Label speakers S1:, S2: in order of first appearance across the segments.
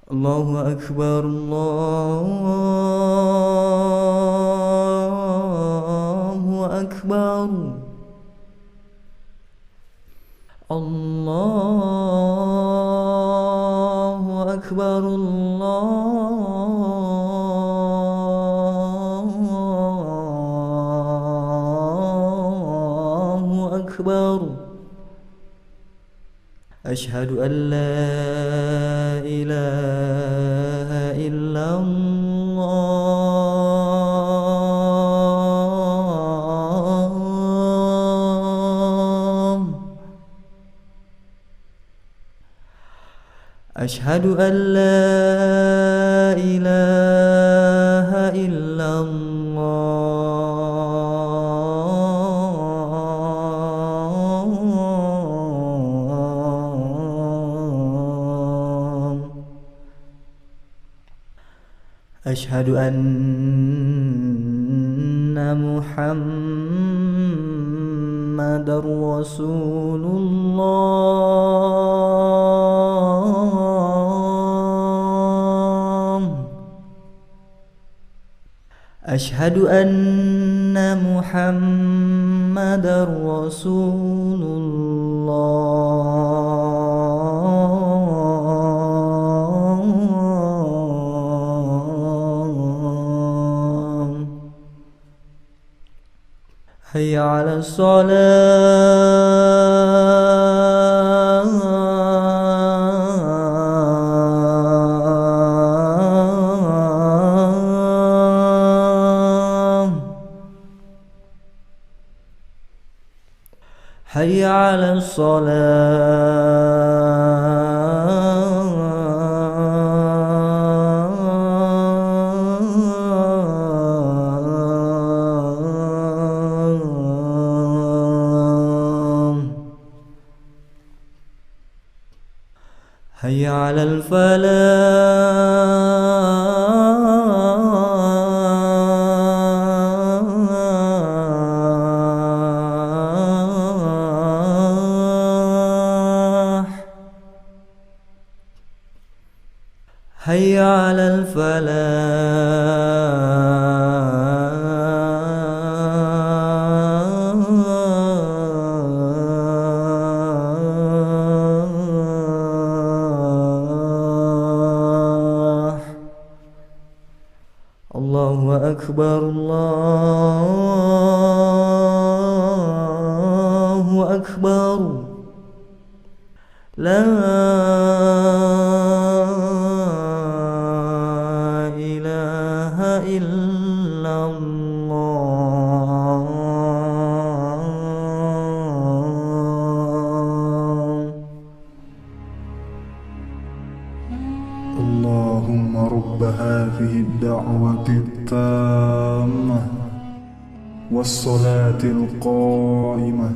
S1: Allahu Akbar, Allahu Akbar, Allahu Akbar, Allahu Akbar. Asyhadu an la ilaha illallah. Asyhadu an la ilaha illallah. Asyhadu anna Muhammadar Rasulullah. Asyhadu anna Muhammadar Rasulullah. Hayya 'alas shalah. Hayya 'alas shalah. Hayya 'alal falah. Hayya 'alal falah. Allahu Akbar, Allahu Akbar. La ilaha illallah.
S2: اللهم رب هذه الدعوة التامة والصلاة القائمة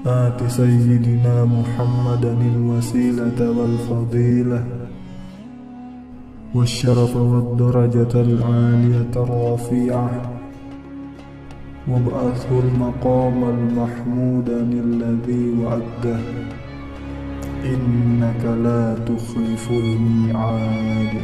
S2: آت سيدنا محمدا الوسيلة والفضيلة والشرف والدرجة العالية الرفيعة وابعثه المقام المحمود الذي وعده إنك لا تخلف الميعاد.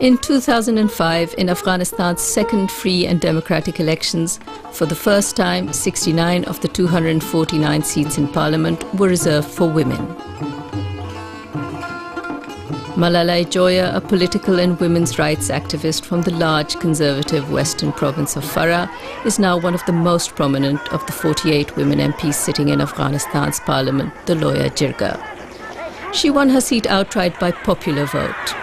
S3: In 2005, in Afghanistan's second free and democratic elections, for the first time, 69 of the 249 seats in parliament were reserved for women. Malalai Joya, a political and women's rights activist from the large conservative western province of Farah, is now one of the most prominent of the 48 women MPs sitting in Afghanistan's parliament, the Loya Jirga. She won her seat outright by popular vote.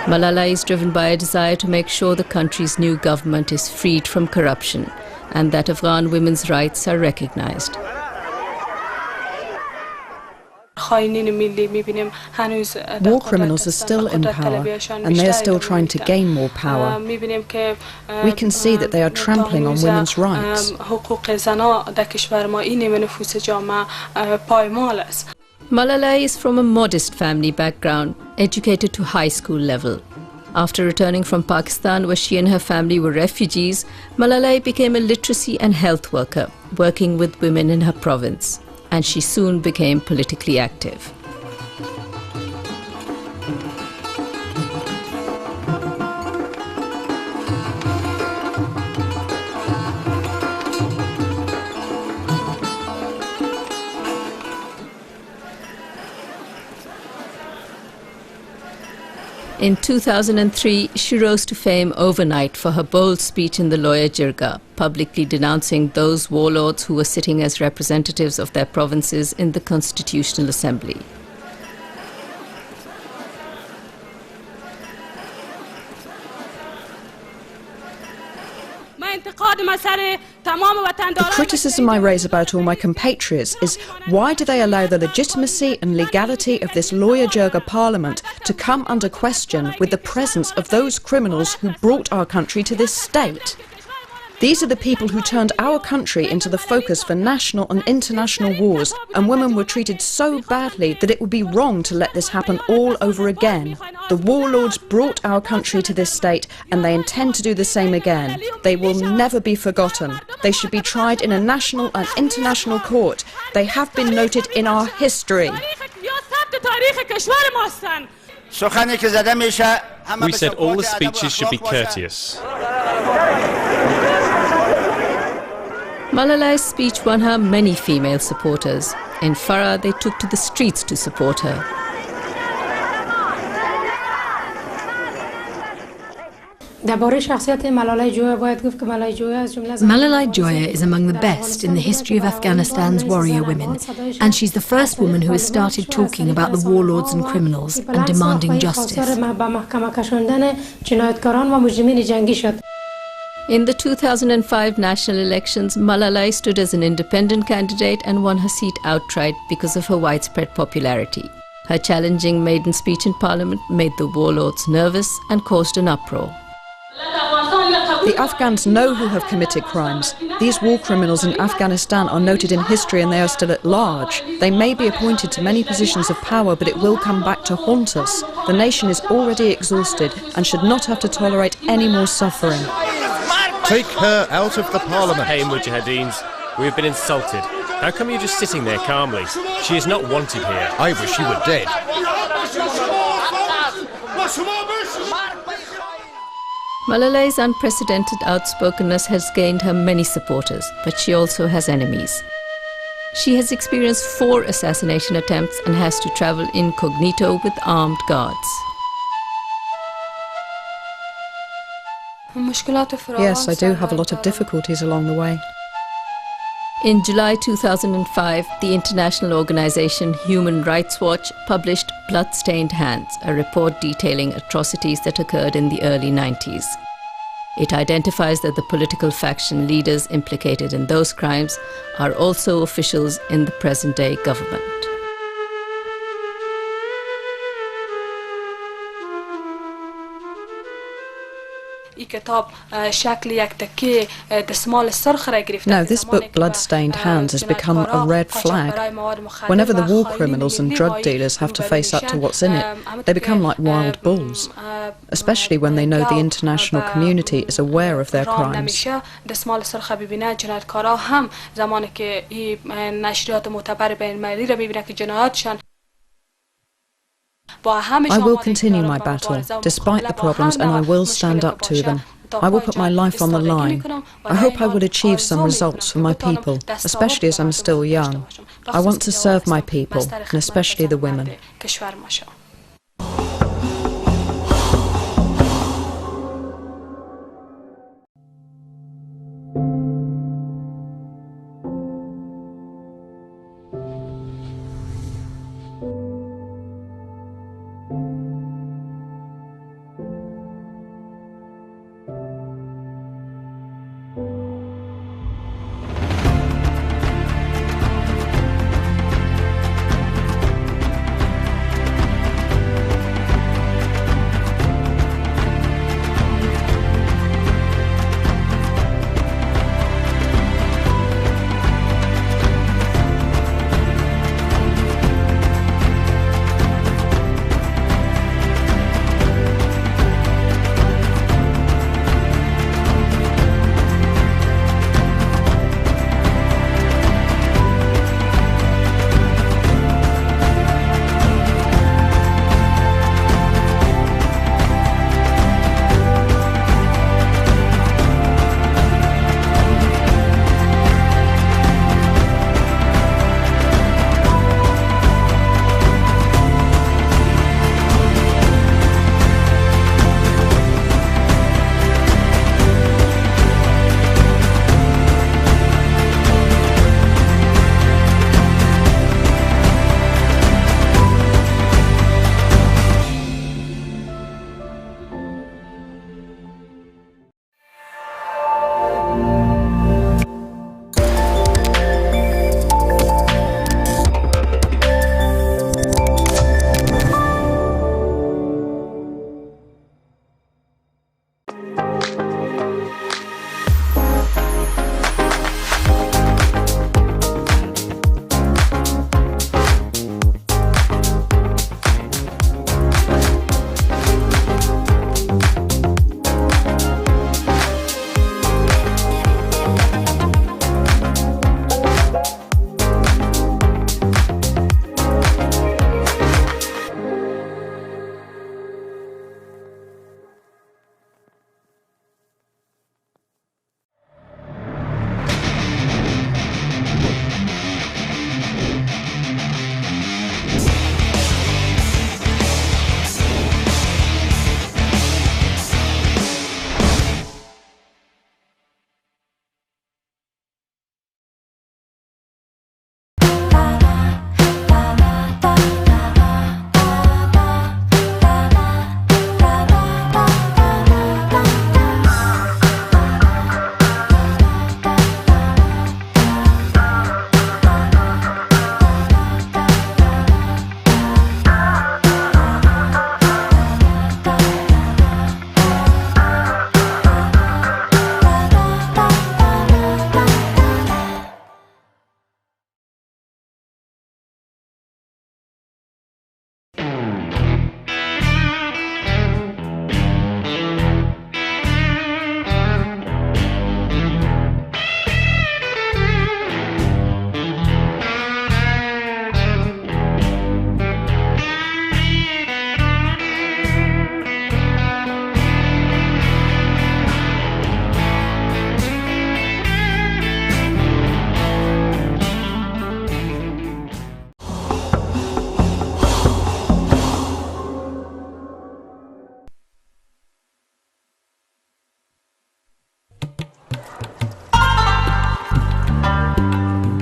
S3: Malala is driven by a desire to make sure the country's new government is freed from corruption and that Afghan women's rights are recognized.
S4: War criminals are still in power, and they are still trying to gain more power. We can see that they are trampling on women's rights.
S3: Malala is from a modest family background, educated to high school level. After returning from Pakistan, where she and her family were refugees, Malala became a literacy and health worker, working with women in her province. And she soon became politically active. In 2003, she rose to fame overnight for her bold speech in the Loya Jirga, publicly denouncing those warlords who were sitting as representatives of their provinces in the Constitutional Assembly.
S4: The criticism I raise about all my compatriots is, why do they allow the legitimacy and legality of this Loya Jirga parliament to come under question with the presence of those criminals who brought our country to this state? These are the people who turned our country into the focus for national and international wars, and women were treated so badly that it would be wrong to let this happen all over again. The warlords brought our country to this state, and they intend to do the same again. They will never be forgotten. They should be tried in a national and international court. They have been noted in our history.
S5: We said all the speeches should be courteous.
S3: Malalai's speech won her many female supporters. In Farah, they took to the streets to support her.
S6: Malalai Joya is among the best in the history of Afghanistan's warrior women, and she's the first woman who has started talking about the warlords and criminals and demanding justice.
S3: In the 2005 national elections, Malalai stood as an independent candidate and won her seat outright because of her widespread popularity. Her challenging maiden speech in parliament made the warlords nervous and caused an uproar.
S4: The Afghans know who have committed crimes. These war criminals in Afghanistan are noted in history and they are still at large. They may be appointed to many positions of power, but it will come back to haunt us. The nation is already exhausted and should not have to tolerate any more suffering.
S7: Take her out of the parliament.
S5: Hey, Mujahideens, we have been insulted. How come you're just sitting there calmly? She is not wanted here.
S7: I wish she were dead.
S3: Malalai's unprecedented outspokenness has gained her many supporters, but she also has enemies. She has experienced 4 assassination attempts and has to travel incognito with armed guards.
S4: Yes, I do have a lot of difficulties along the way.
S3: In July 2005, the international organization Human Rights Watch published Blood-Stained Hands, a report detailing atrocities that occurred in the early 90s. It identifies that the political faction leaders implicated in those crimes are also officials in the present-day government.
S4: Now, this book, Blood-Stained Hands, has become a red flag. Whenever the war criminals and drug dealers have to face up to what's in it, they become like wild bulls, especially when they know the international community is aware of their crimes. I will continue my battle, despite the problems, and I will stand up to them. I will put my life on the line. I hope I will achieve some results for my people, especially as I'm still young. I want to serve my people, and especially the women.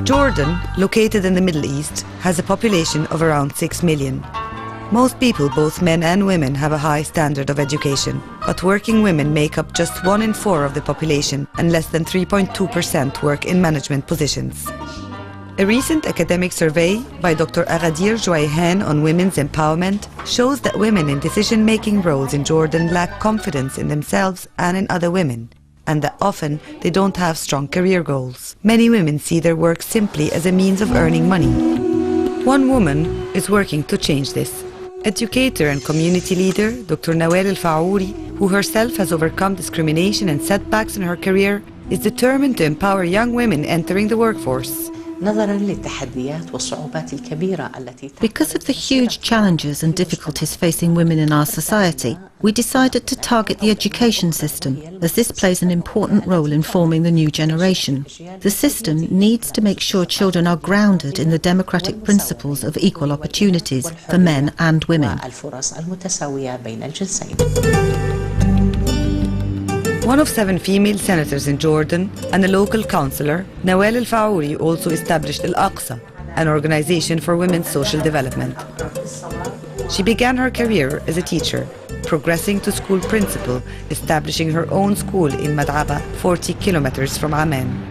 S8: Jordan, located in the Middle East, has a population of around 6 million. Most people, both men and women, have a high standard of education, but working women make up just 1 in 4 of the population, and less than 3.2% work in management positions. A recent academic survey by Dr. Agadir Jouayhan on women's empowerment shows that women in decision-making roles in Jordan lack confidence in themselves and in other women, and that often they don't have strong career goals. Many women see their work simply as a means of earning money. One woman is working to change this. Educator and community leader Dr. Nawal Al-Faouri, who herself has overcome discrimination and setbacks in her career, is determined to empower young women entering the workforce.
S9: Because of the huge challenges and difficulties facing women in our society, we decided to target the education system, as this plays an important role in forming the new generation. The system needs to make sure children are grounded in the democratic principles of equal opportunities for men and women.
S8: One of 7 female senators in Jordan and a local councillor, Nawal al-Faouri also established Al-Aqsa, an organization for women's social development. She began her career as a teacher, progressing to school principal, establishing her own school in Mad'aba, 40 kilometers from Amman.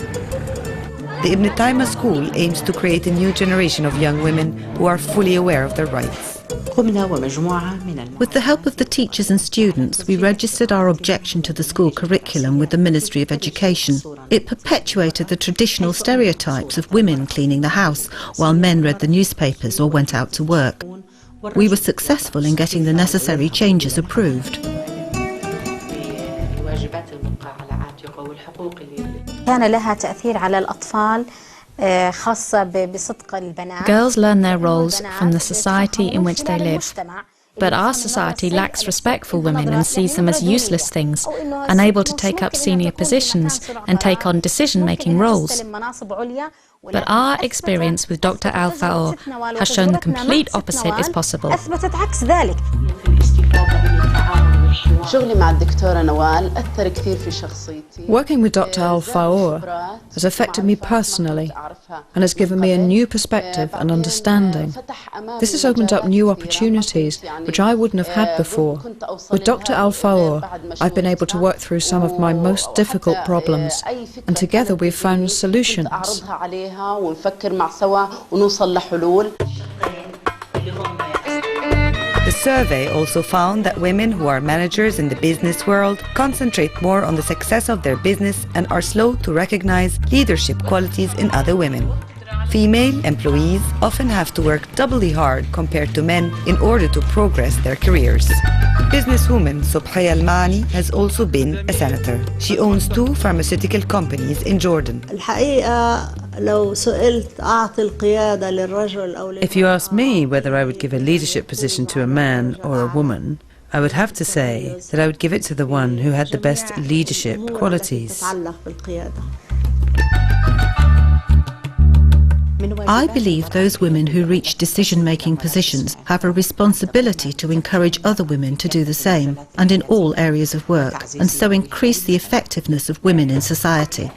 S8: The Ibn Taymiyyah school aims to create a new generation of young women who are fully aware of their rights.
S9: With the help of the teachers and students, we registered our objection to the school curriculum with the Ministry of Education. It perpetuated the traditional stereotypes of women cleaning the house while men read the newspapers or went out to work. We were successful in getting the necessary changes approved.
S10: Girls learn their roles from the society in which they live. But our society lacks respect for women and sees them as useless things, unable to take up senior positions and take on decision-making roles. But our experience with Dr. Al-Faour has shown the complete opposite is possible.
S4: Working with Dr. Al-Faour has affected me personally and has given me a new perspective and understanding. This has opened up new opportunities which I wouldn't have had before. With Dr. Al-Faour, I've been able to work through some of my most difficult problems, and together we've found solutions.
S8: The survey also found that women who are managers in the business world concentrate more on the success of their business and are slow to recognize leadership qualities in other women. Female employees often have to work doubly hard compared to men in order to progress their careers. Businesswoman Subhaya Al-Mani has also been a senator. She owns 2 pharmaceutical companies in Jordan.
S11: If you ask me whether I would give a leadership position to a man or a woman, I would have to say that I would give it to the one who had the best leadership qualities.
S9: I believe those women who reach decision-making positions have a responsibility to encourage other women to do the same, and in all areas of work, and so increase the effectiveness of women in society.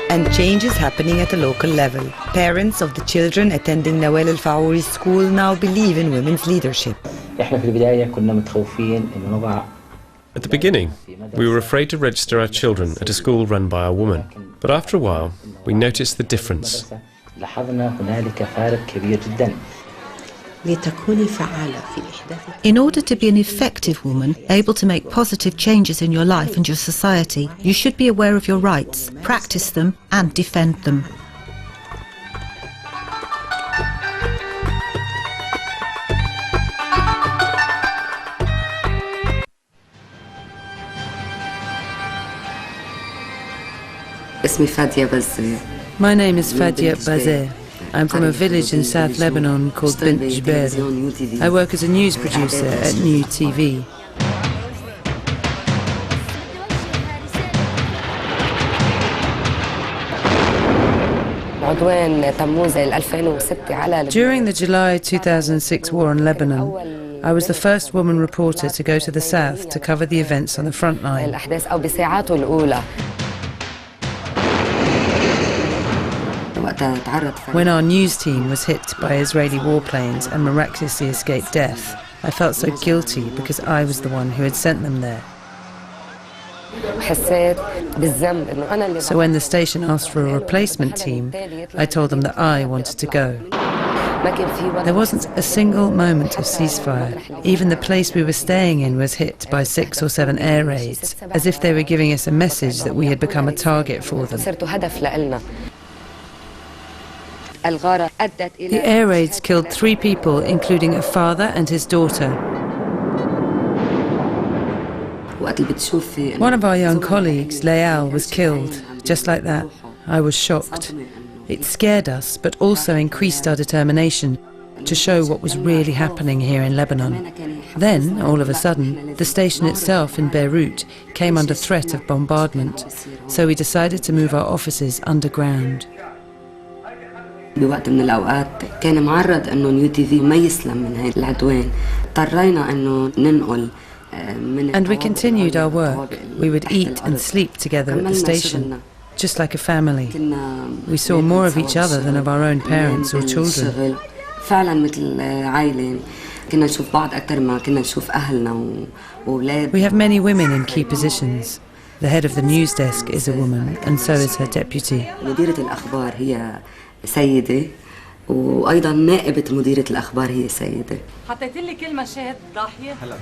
S8: And change is happening at a local level. Parents of the children attending Nawal al-Faouri's school now believe in women's leadership.
S5: At the beginning, we were afraid to register our children at a school run by a woman. But after a while, we noticed the difference.
S9: In order to be an effective woman, able to make positive changes in your life and your society, you should be aware of your rights, practice them, and defend them.
S11: My name is Fadia Bazeh. I'm from a village in South Lebanon called Bint Jbeir. I work as a news producer at New TV. During the July 2006 war in Lebanon, I was the first woman reporter to go to the south to cover the events on the front line. When our news team was hit by Israeli warplanes and miraculously escaped death, I felt so guilty because I was the one who had sent them there. So when the station asked for a replacement team, I told them that I wanted to go. There wasn't a single moment of ceasefire. Even the place we were staying in was hit by 6 or 7 air raids, as if they were giving us a message that we had become a target for them. The air raids killed 3 people, including a father and his daughter. One of our young colleagues, Layal, was killed, just like that. I was shocked. It scared us, but also increased our determination to show what was really happening here in Lebanon. Then, all of a sudden, the station itself in Beirut came under threat of bombardment, so we decided to move our offices underground.
S12: بوقت من الأوقات كان معرض إنه نيو تي في ما يسلم من هاي العدوان اضطرينا إنه ننقل.
S11: And we continued our work. We would eat and sleep together at the station, just like a family. We saw more of each other than of our own parents or children.
S12: فعلا مثل عائلة. كنا نشوف بعض أكثر ما كنا نشوف أهلنا وأولاد.
S11: We have many women in key positions. The head of the news desk is a woman, and so is her deputy.
S12: مديرة الأخبار هي سيدة وأيضا نائبة مديرة الأخبار هي سيدة.
S13: حطيت لي كلمة شاهد ضاحية؟ هلا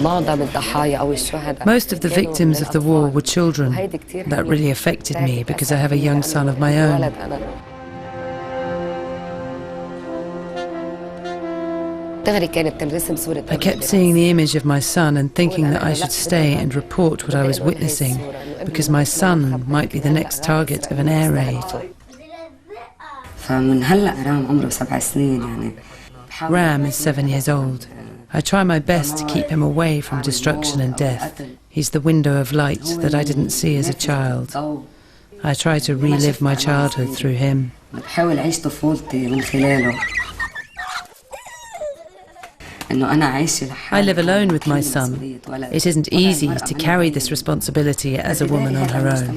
S12: معظم الضحايا أو الشهداء.
S11: Most of the victims of the war were children. That really affected me because I have a young son of my own. I kept seeing the image of my son and thinking that I should stay and report what I was witnessing, because my son might be the next target of an air raid. Ram is 7 years old. I try my best to keep him away from destruction and death. He's the window of light that I didn't see as a child. I try to relive my childhood through him. I live alone with my son. It isn't easy to carry this responsibility as a woman on her own.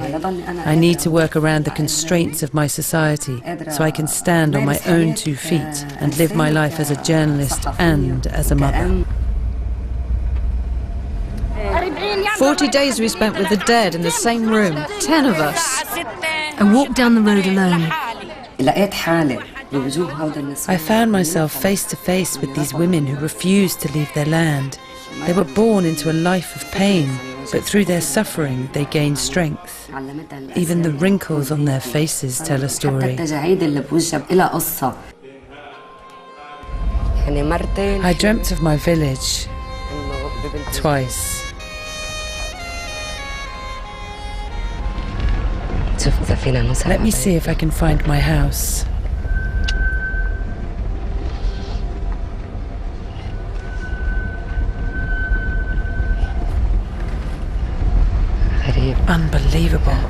S11: I need to work around the constraints of my society so I can stand on my own 2 feet and live my life as a journalist and as a mother.
S4: 40 days we spent with the dead in the same room, 10 of us.
S6: I walked down the road alone.
S11: I found myself face to face with these women who refused to leave their land. They were born into a life of pain, but through their suffering they gained strength. Even the wrinkles on their faces tell a story. I dreamt of my village twice. Let me see if I can find my house. Unbelievable.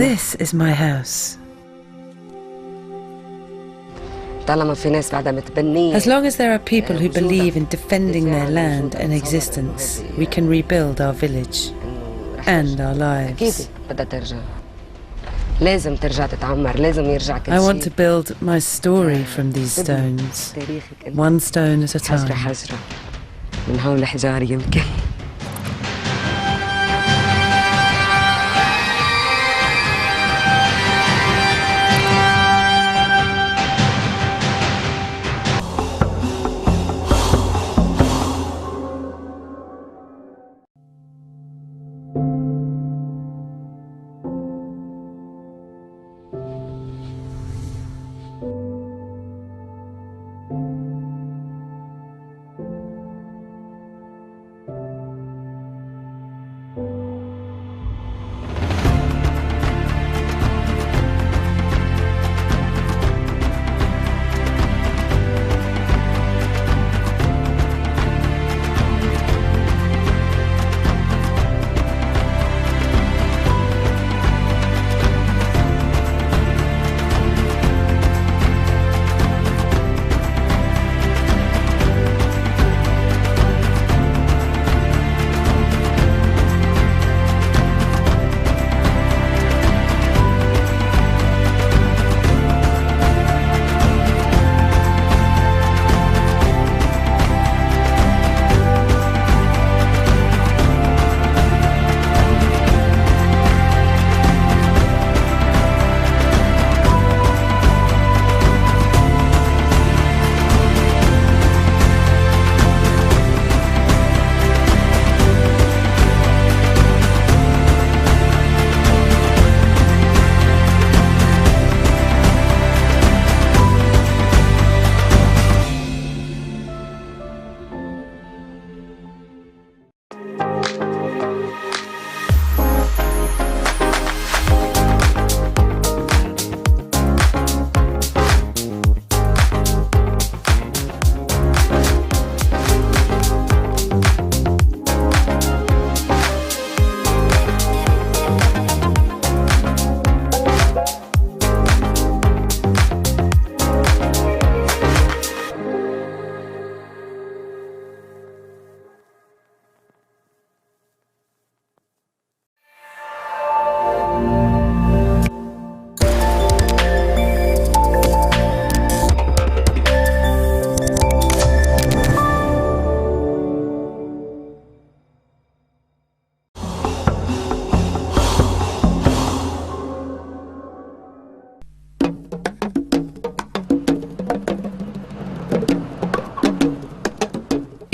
S11: This is my house. As long as there are people who believe in defending their land and existence, we can rebuild our village and our lives. I want to build my story from these stones, one stone at a time.
S12: من هول الحجار يمكن.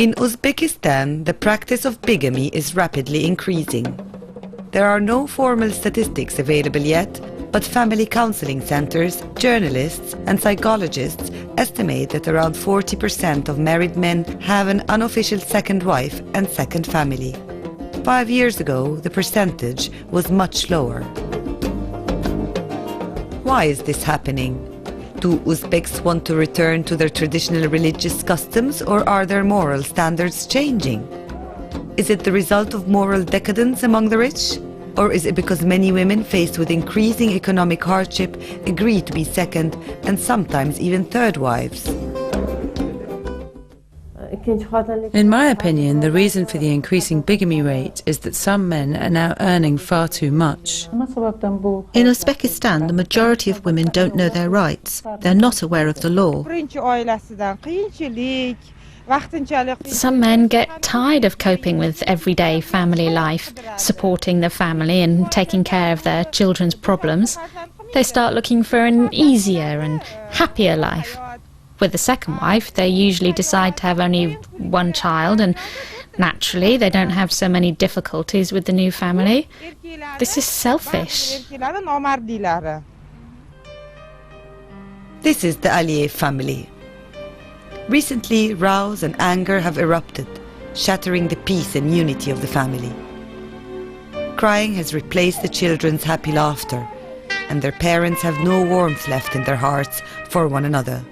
S8: In Uzbekistan, the practice of bigamy is rapidly increasing. There are no formal statistics available yet, but family counseling centers, journalists and psychologists estimate that around 40% of married men have an unofficial second wife and second family. 5 years ago, the percentage was much lower. Why is this happening? Do Uzbeks want to return to their traditional religious customs, or are their moral standards changing? Is it the result of moral decadence among the rich? Or is it because many women faced with increasing economic hardship agree to be second and sometimes even third wives?
S11: In my opinion, the reason for the increasing bigamy rate is that some men are now earning far too much.
S9: In Uzbekistan, the majority of women don't know their rights. They're not aware of the law.
S10: Some men get tired of coping with everyday family life, supporting the family and taking care of their children's problems. They start looking for an easier and happier life. With the second wife, they usually decide to have only one child, and naturally they don't have so many difficulties with the new family. This is selfish.
S8: This is the Aliyev family. Recently, rows and anger have erupted, shattering the peace and unity of the family. Crying has replaced the children's happy laughter, and their parents have no warmth left in their hearts for one another.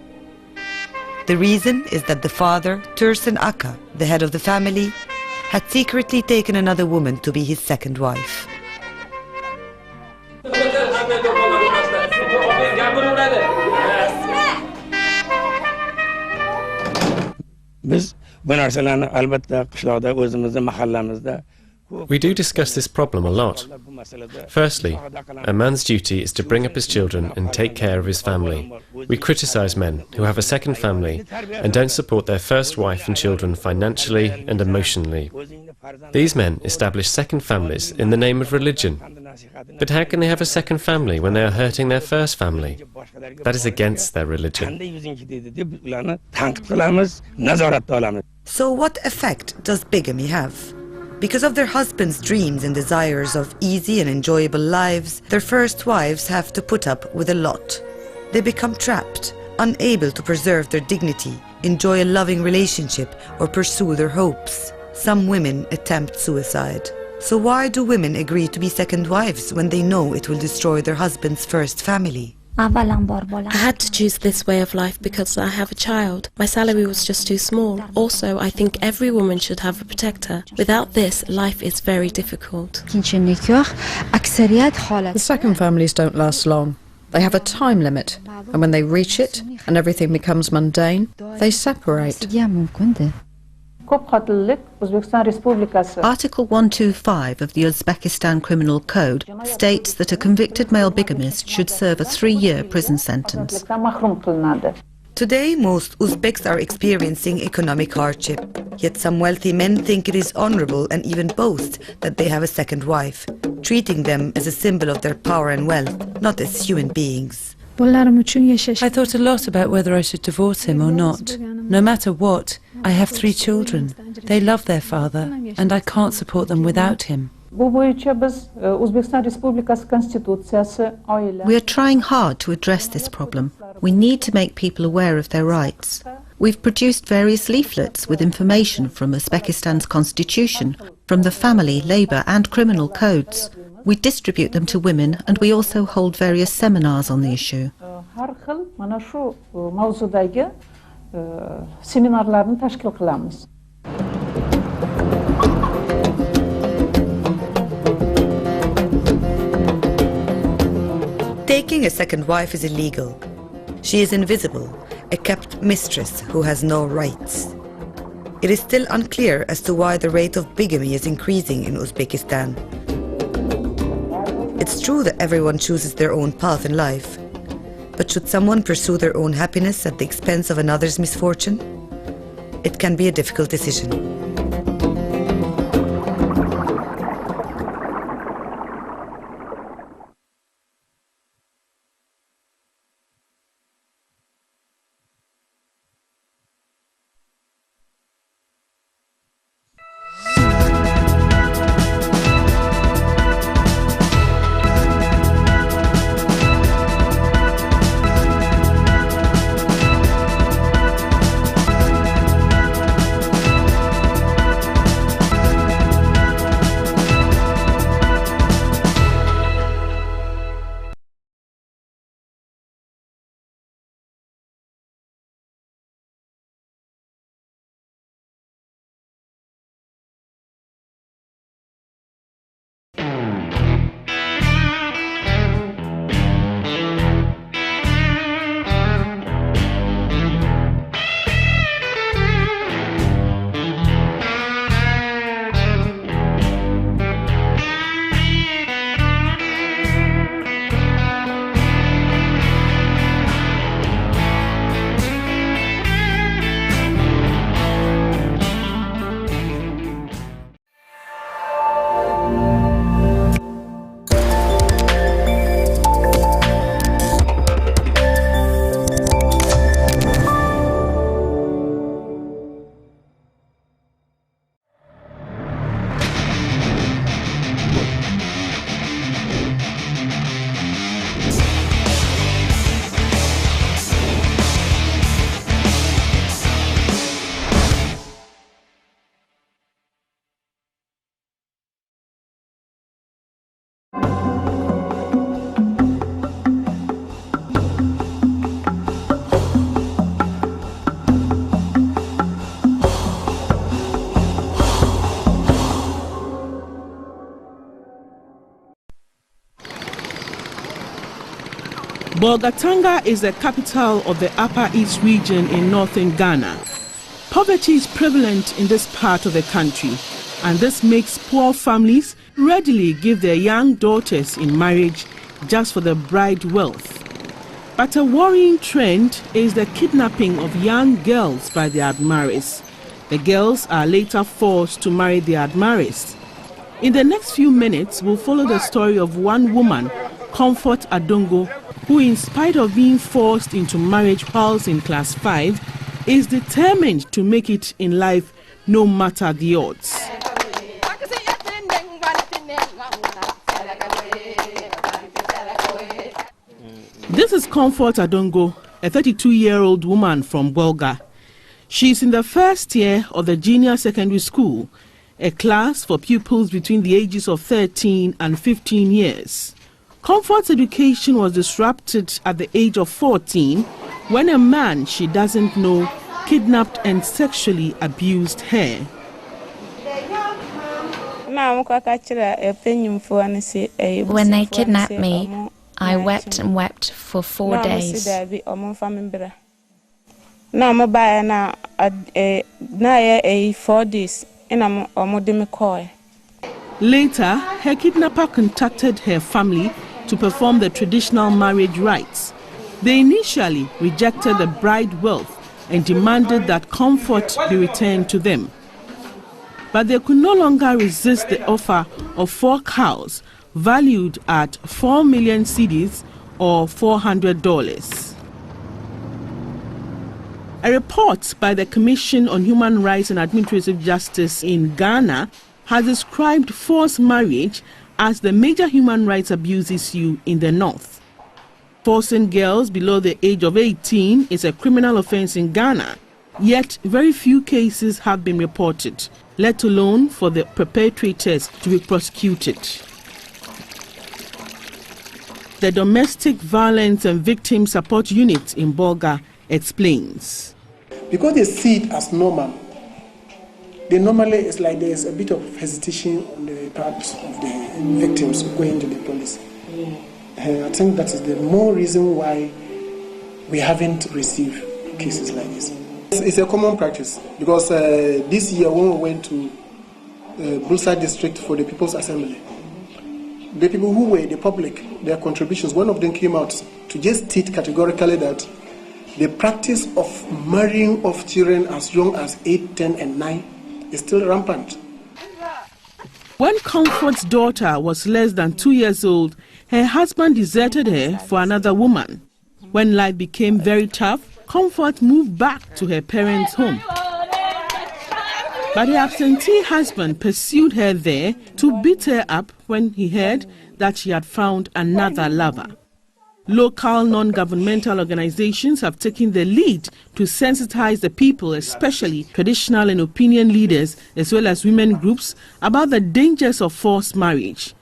S8: The reason is that the father, Tursun Aka, the head of the family, had secretly taken another woman to be his second wife.
S5: We do discuss this problem a lot. Firstly, a man's duty is to bring up his children and take care of his family. We criticise men who have a second family and don't support their first wife and children financially and emotionally. These men establish second families in the name of religion. But how can they have a second family when they are hurting their first family? That is against their religion.
S8: So what effect does bigamy have? Because of their husbands' dreams and desires of easy and enjoyable lives, their first wives have to put up with a lot. They become trapped, unable to preserve their dignity, enjoy a loving relationship, or pursue their hopes. Some women attempt suicide. So why do women agree to be second wives when they know it will destroy their husband's first family?
S14: I had to choose this way of life because I have a child. My salary was just too small. Also, I think every woman should have a protector. Without this, life is very difficult.
S4: The second families don't last long. They have a time limit, and when they reach it and everything becomes mundane, they separate.
S9: Article 125 of the Uzbekistan Criminal Code states that a convicted male bigamist should serve a 3-year prison sentence.
S8: Today, most Uzbeks are experiencing economic hardship. Yet some wealthy men think it is honorable and even boast that they have a second wife, treating them as a symbol of their power and wealth, not as human beings.
S11: I thought a lot about whether I should divorce him or not. No matter what, I have 3 children. They love their father, and I can't support them without him.
S9: We are trying hard to address this problem. We need to make people aware of their rights. We've produced various leaflets with information from Uzbekistan's constitution, from the family, labour and criminal codes. We distribute them to women, and we also hold various seminars on the issue.
S8: Taking a second wife is illegal. She is invisible, a kept mistress who has no rights. It is still unclear as to why the rate of bigamy is increasing in Uzbekistan. It's true that everyone chooses their own path in life, but should someone pursue their own happiness at the expense of another's misfortune? It can be a difficult decision.
S15: Bolgatanga is the capital of the Upper East region in northern Ghana. Poverty is prevalent in this part of the country, and this makes poor families readily give their young daughters in marriage just for the bride wealth. But a worrying trend is the kidnapping of young girls by their admirers. The girls are later forced to marry their admirers. In the next few minutes, we'll follow the story of one woman, Comfort Adongo, who, in spite of being forced into marriage whilst in class 5, is determined to make it in life no matter the odds. This is Comfort Adongo, a 32-year-old woman from Bolga. She's in the first year of the junior secondary school, a class for pupils between the ages of 13 and 15 years. Comfort's education was disrupted at the age of 14 when a man she doesn't know kidnapped and sexually abused her.
S10: When they kidnapped me, I wept and wept for 4 days.
S15: Later, her kidnapper contacted her family to perform the traditional marriage rites. They initially rejected the bride wealth and demanded that Comfort be returned to them. But they could no longer resist the offer of 4 cows valued at 4 million cedis or $400. A report by the Commission on Human Rights and Administrative Justice in Ghana has described forced marriage as the major human rights abuse issue in the north. Forcing girls below the age of 18 is a criminal offense in Ghana, yet very few cases have been reported, let alone for the perpetrators to be prosecuted. The Domestic Violence and Victim Support Unit in Bolga explains.
S16: Because they see it as normal, they normally, it's like there's a bit of hesitation on the part of the victims going to the police. I think that is the more reason why we haven't received cases like this. It's a common practice because this year when we went to Bulsa district for the People's Assembly, the people who were the public, their contributions, one of them came out to just state categorically that the practice of marrying of children as young as 8, 10 and 9 is still rampant.
S15: When Comfort's daughter was less than 2 years old, her husband deserted her for another woman. When life became very tough, Comfort moved back to her parents' home. But her absentee husband pursued her there to beat her up when he heard that she had found another lover. Local non-governmental organizations have taken the lead to sensitize the people, especially traditional and opinion leaders, as well as women groups, about the dangers of forced marriage.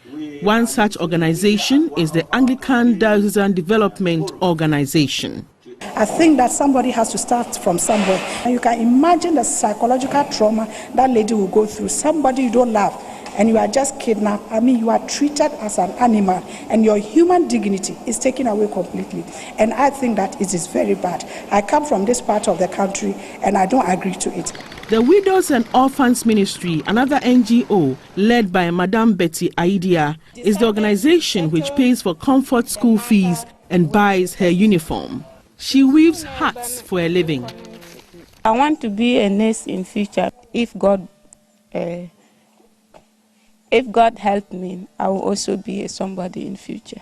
S15: One such organization is the Anglican Diocesan Development Organization.
S17: I think that somebody has to start from somewhere. And you can imagine the psychological trauma that lady will go through. Somebody you don't love, and you are just kidnapped. I mean, you are treated as an animal, and your human dignity is taken away completely. And I think that it is very bad. I come from this part of the country, and I don't agree to it.
S15: The Widows and Orphans Ministry, another NGO led by Madam Betty Aidia, is the organization which pays for Comfort school fees and buys her uniform. She weaves hats for a living.
S18: I want to be a nurse in future. If God helped me, I will also be somebody in future.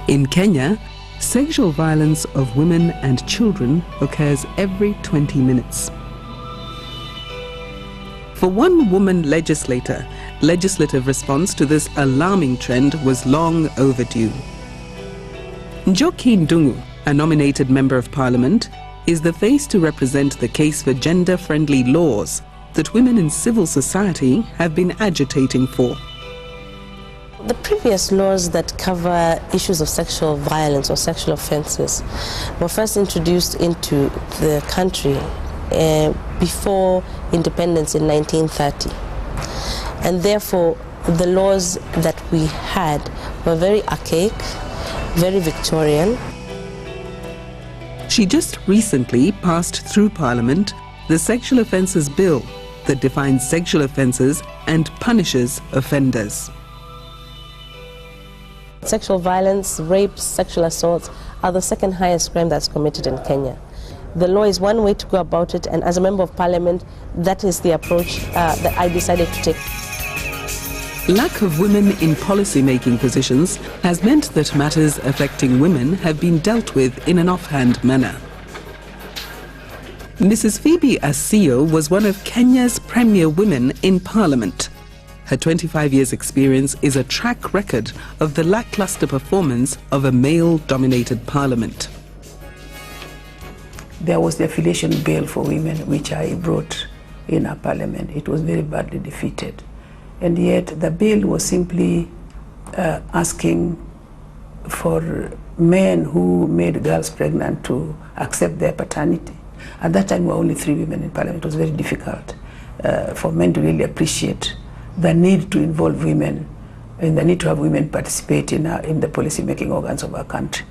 S19: In Kenya, sexual violence of women and children occurs every 20 minutes. For one woman legislator, legislative response to this alarming trend was long overdue. Njoki Ndungu, a nominated member of parliament, is the face to represent the case for gender-friendly laws that women in civil society have been agitating for.
S20: The previous laws that cover issues of sexual violence or sexual offences were first introduced into the country before independence in 1930. And therefore, the laws that we had were very archaic, very Victorian.
S19: She just recently passed through Parliament the Sexual Offences Bill that defines sexual offences and punishes offenders.
S20: Sexual violence, rapes, sexual assaults are the second highest crime that's committed in Kenya. The law is one way to go about it, and as a member of parliament, that is the approach that I decided to take.
S19: Lack of women in policy-making positions has meant that matters affecting women have been dealt with in an offhand manner. Mrs. Phoebe Asio was one of Kenya's premier women in parliament. Her 25 years' experience is a track record of the lackluster performance of a male-dominated parliament.
S21: There was the affiliation bill for women, which I brought in our parliament. It was very badly defeated. And yet the bill was simply asking for men who made girls pregnant to accept their paternity. At that time, there were only 3 women in parliament. It was very difficult for men to really appreciate the need to involve women and the need to have women participate in the policy-making organs of our country.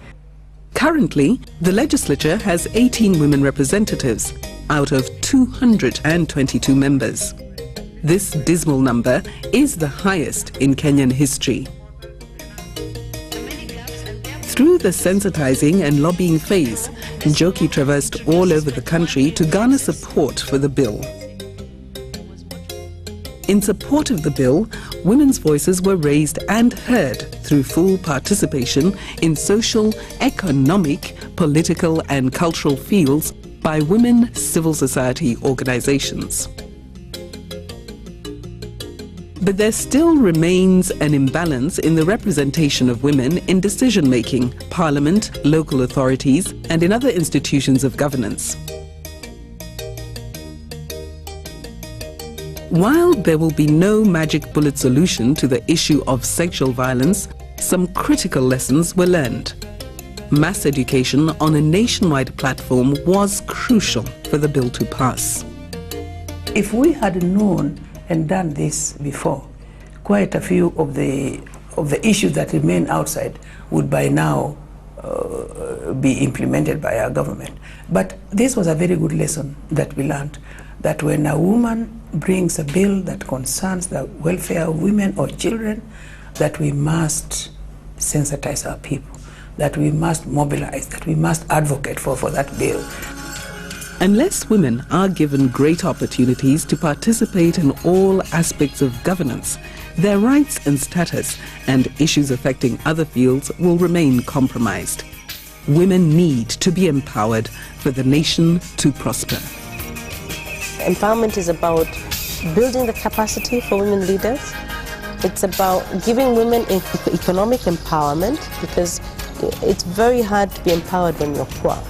S19: Currently, the legislature has 18 women representatives out of 222 members. This dismal number is the highest in Kenyan history. Through the sensitizing and lobbying phase, Njoki traversed all over the country to garner support for the bill. In support of the bill, women's voices were raised and heard through full participation in social, economic, political and cultural fields by women civil society organizations. But there still remains an imbalance in the representation of women in decision-making, parliament, local authorities and in other institutions of governance. While there will be no magic bullet solution to the issue of sexual violence, some critical lessons were learned. Mass education on a nationwide platform was crucial for the bill to pass.
S21: If we had known and done this before, quite a few of the issues that remain outside would by now be implemented by our government. But this was a very good lesson that we learned, that when a woman brings a bill that concerns the welfare of women or children, that we must sensitize our people, that we must mobilize, that we must advocate for that bill.
S19: Unless women are given great opportunities to participate in all aspects of governance, their rights and status and issues affecting other fields will remain compromised. Women need to be empowered for the nation to prosper.
S20: Empowerment is about building the capacity for women leaders. It's about giving women economic empowerment, because it's very hard to be empowered when you're poor.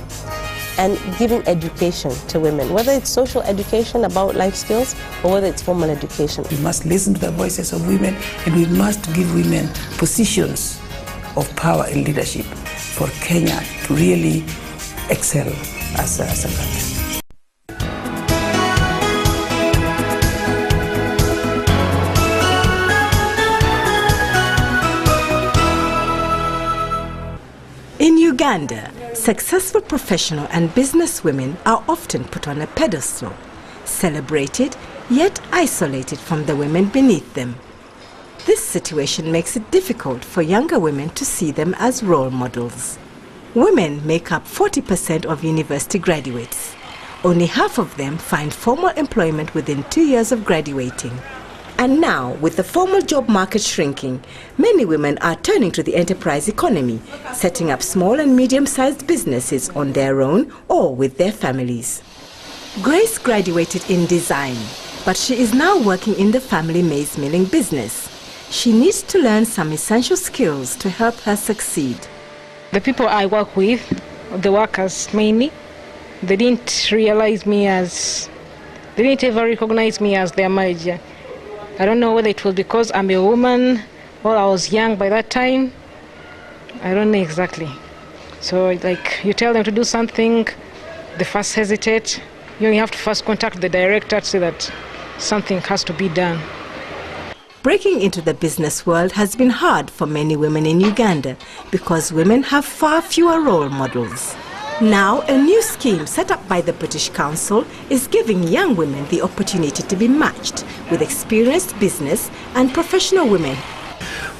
S20: And giving education to women, whether it's social education about life skills or whether it's formal education.
S21: We must listen to the voices of women, and we must give women positions of power and leadership for Kenya to really excel as a country.
S22: In Uganda, successful professional and business women are often put on a pedestal, celebrated yet isolated from the women beneath them. This situation makes it difficult for younger women to see them as role models. Women make up 40% of university graduates. Only half of them find formal employment within 2 years of graduating. And now, with the formal job market shrinking, many women are turning to the enterprise economy, setting up small and medium-sized businesses on their own or with their families. Grace graduated in design, but she is now working in the family maize milling business. She needs to learn some essential skills to help her succeed.
S1: The people I work with, the workers mainly, they didn't ever recognize me as their manager. I don't know whether it was because I'm a woman or I was young by that time. I don't know exactly. So like you tell them to do something, they first hesitate. You have to first contact the director to say that something has to be done.
S22: Breaking into the business world has been hard for many women in Uganda because women have far fewer role models. Now, a new scheme set up by the British Council is giving young women the opportunity to be matched with experienced business and professional women.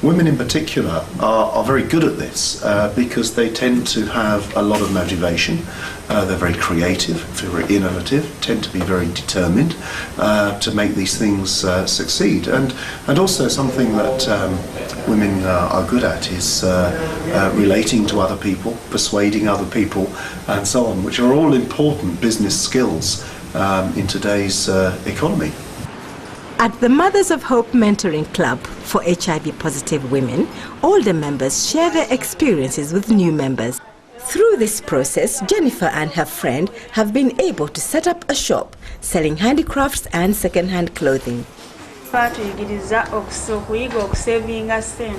S2: Women in particular are very good at this because they tend to have a lot of motivation. They're very creative, very innovative, tend to be very determined to make these things succeed. And also something that women are good at is relating to other people, persuading other people, and so on, which are all important business skills in today's economy.
S22: At the Mothers of Hope Mentoring Club for HIV-positive women, older members share their experiences with new members. Through this process, Jennifer and her friend have been able to set up a shop selling handicrafts and second-hand clothing.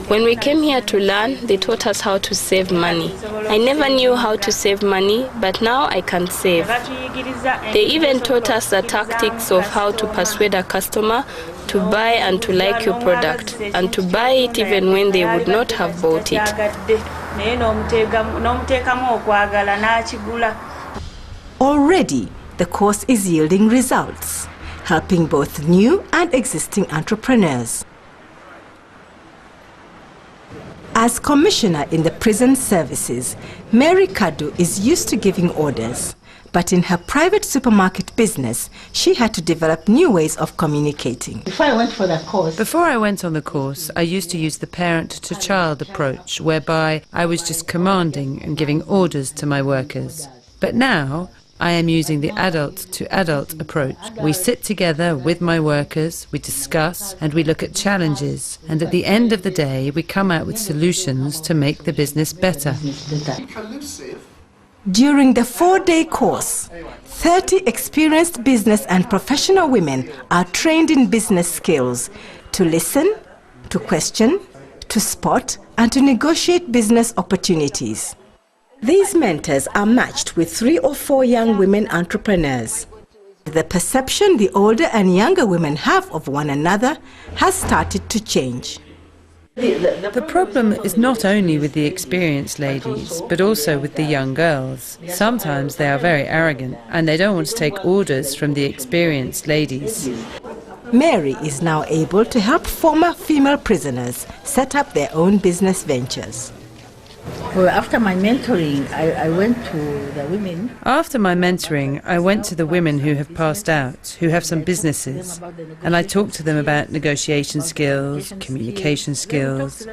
S23: When we came here to learn, they taught us how to save money. I never knew how to save money, but now I can save. They even taught us the tactics of how to persuade a customer to buy and to like your product, and to buy it even when they would not have bought it.
S22: Already, the course is yielding results, helping both new and existing entrepreneurs. As commissioner in the prison services, Mary Kadu is used to giving orders, but in her private supermarket business, she had to develop new ways of communicating.
S9: Before I went on the course, I used to use the parent-to-child approach, whereby I was just commanding and giving orders to my workers. But now, I am using the adult-to-adult approach. We sit together with my workers, we discuss, and we look at challenges. And at the end of the day, we come out with solutions to make the business better.
S22: During the 4-day course, 30 experienced business and professional women are trained in business skills to listen, to question, to spot, and to negotiate business opportunities. These mentors are matched with 3 or 4 young women entrepreneurs. The perception the older and younger women have of one another has started to change.
S9: The problem is not only with the experienced ladies, but also with the young girls. Sometimes they are very arrogant and they don't want to take orders from the experienced ladies.
S22: Mary is now able to help former female prisoners set up their own business ventures.
S24: Well, after my mentoring, I went to the women.
S9: After my mentoring, I went to the women who have passed out, who have some businesses, and I talked to them about negotiation skills, communication skills.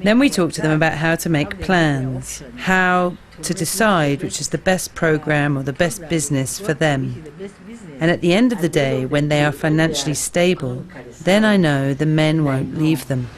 S9: Then we talked to them about how to make plans, how to decide which is the best program or the best business for them. And at the end of the day, when they are financially stable, then I know the men won't leave them.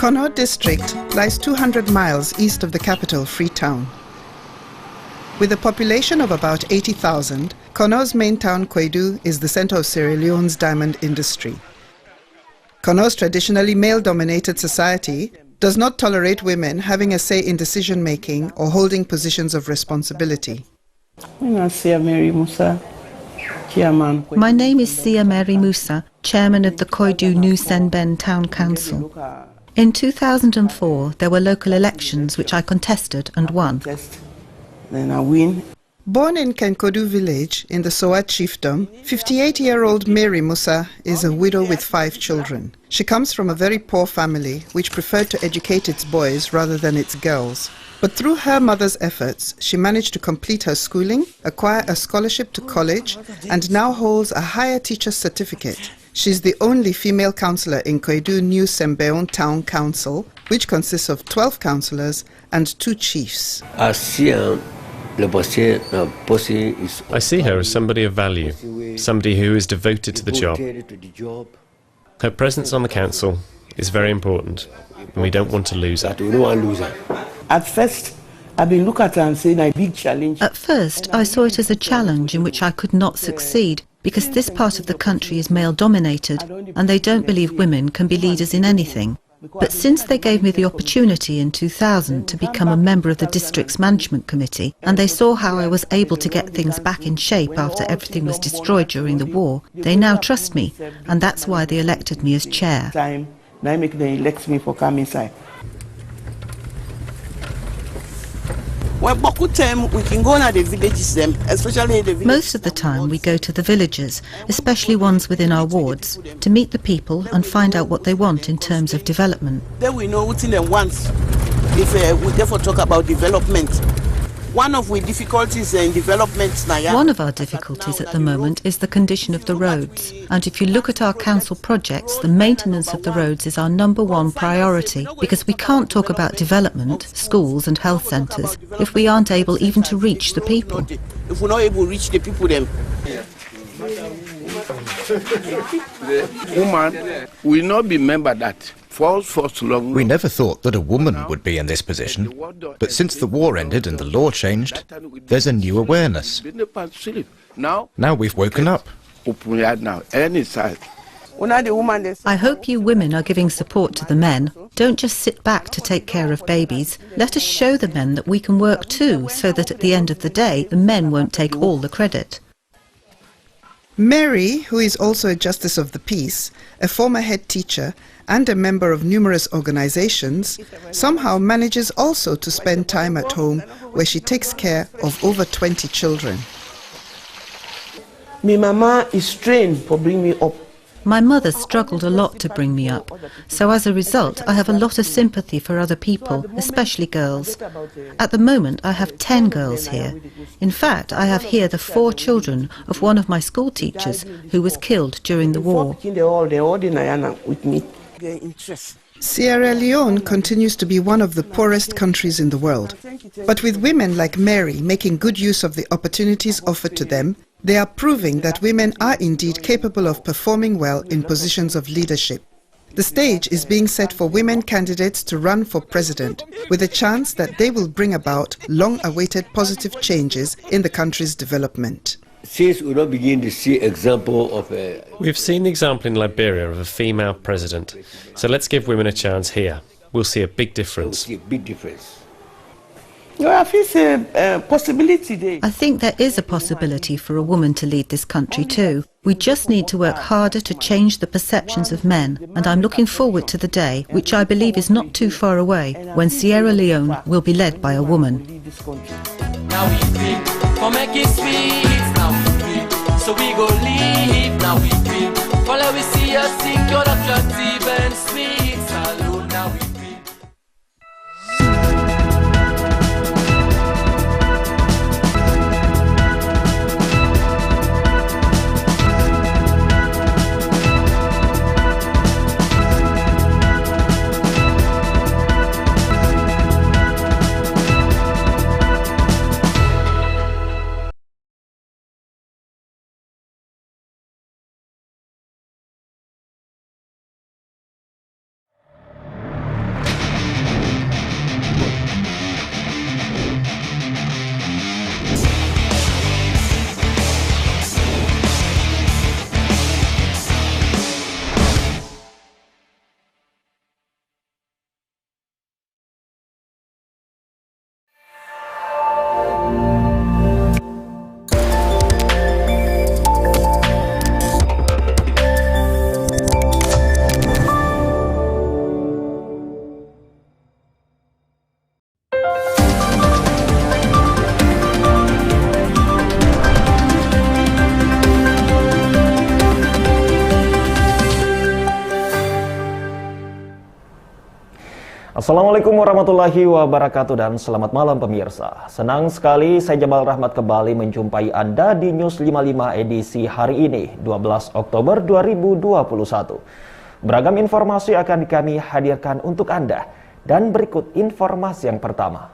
S3: Kono district lies 200 miles east of the capital, Freetown. With a population of about 80,000, Kono's main town, Koidu, is the center of Sierra Leone's diamond industry. Kono's traditionally male-dominated society does not tolerate women having a say in decision-making or holding positions of responsibility.
S21: My
S9: name is Sia Mary Musa, chairman of the Koidu New Senben Town Council. In 2004, there were local elections which I contested and won.
S21: Then I win.
S3: Born in Kenkodu village in the Saat chiefdom, 58-year-old Mary Musa is a widow with 5 children. She comes from a very poor family which preferred to educate its boys rather than its girls. But through her mother's efforts, she managed to complete her schooling, acquire a scholarship to college, and now holds a higher teacher's certificate. She's the only female councillor in Koidu New Sembeon Town Council, which consists of 12 councillors and 2 chiefs.
S5: I see her as somebody of value, somebody who is devoted to the job. Her presence on the council is very important, and we don't want to lose her.
S21: At first, I've been looking at her and saying a big challenge.
S9: At first, I saw it as a challenge in which I could not succeed, because this part of the country is male-dominated, and they don't believe women can be leaders in anything. But since they gave me the opportunity in 2000 to become a member of the district's management committee, and they saw how I was able to get things back in shape after everything was destroyed during the war, they now trust me, and that's why they elected me as chair.
S21: Now make them elect me for come inside. Well, we can go to the villages, especially in the villages.
S9: Most of the time we go to the villages, especially ones within our wards, to meet the people and find out what they want in terms of development.
S21: Then we know what they want if we therefore talk about development. One of our difficulties in development now.
S9: One of our difficulties at the moment is the condition of the roads. And if you look at our council projects, the maintenance of the roads is our #1 priority, because we can't talk about development, schools and health centres if we aren't able even to reach the people.
S21: If we're not able to reach the people, then woman will not be member that.
S6: We never thought that a woman would be in this position, but since the war ended and the law changed, there's a new awareness. Now we've woken up.
S9: I hope you women are giving support to the men. Don't just sit back to take care of babies. Let us show the men that we can work too, so that at the end of the day, the men won't take all the credit.
S3: Mary, who is also a Justice of the Peace, a former head teacher, and a member of numerous organizations, somehow manages also to spend time at home where she takes care of over 20 children.
S21: My mama is trained for bringing me up.
S9: My mother struggled a lot to bring me up, so as a result I have a lot of sympathy for other people, especially girls. At the moment I have 10 girls here. In fact, I have here the 4 children of one of my school teachers who was killed during the war.
S3: Sierra Leone continues to be one of the poorest countries in the world. But with women like Mary making good use of the opportunities offered to them, they are proving that women are indeed capable of performing well in positions of leadership. The stage is being set for women candidates to run for president, with a chance that they will bring about long-awaited positive changes in the country's development.
S5: Since we don't begin to see example of We've seen the example in Liberia of a female president, so let's give women a chance here. We'll see a big difference.
S21: I
S9: think there is a possibility for a woman to lead this country too. We just need to work harder to change the perceptions of men, and I'm looking forward to the day, which I believe is not too far away, when Sierra Leone will be led by a woman.
S7: Now we dream for making sweet. Now we dream, so we go live. Now we dream, follow we see us sing your attractive and sweet. Salute, now we dream.
S4: Assalamualaikum warahmatullahi wabarakatuh dan selamat malam pemirsa. Senang sekali saya Jamal Rahmat kembali menjumpai Anda di News 55 edisi hari ini, 12 Oktober 2021. Beragam informasi akan kami hadirkan untuk Anda dan berikut informasi yang pertama.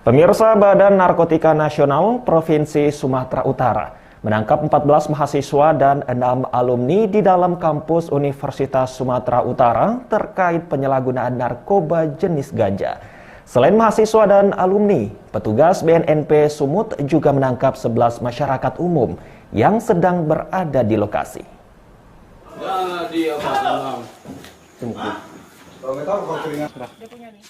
S4: Pemirsa, Badan Narkotika Nasional Provinsi Sumatera Utara menangkap 14 mahasiswa dan 6 alumni di dalam kampus Universitas Sumatera Utara terkait penyalahgunaan narkoba jenis ganja. Selain mahasiswa dan alumni, petugas BNNP Sumut juga menangkap 11 masyarakat umum yang sedang berada di lokasi.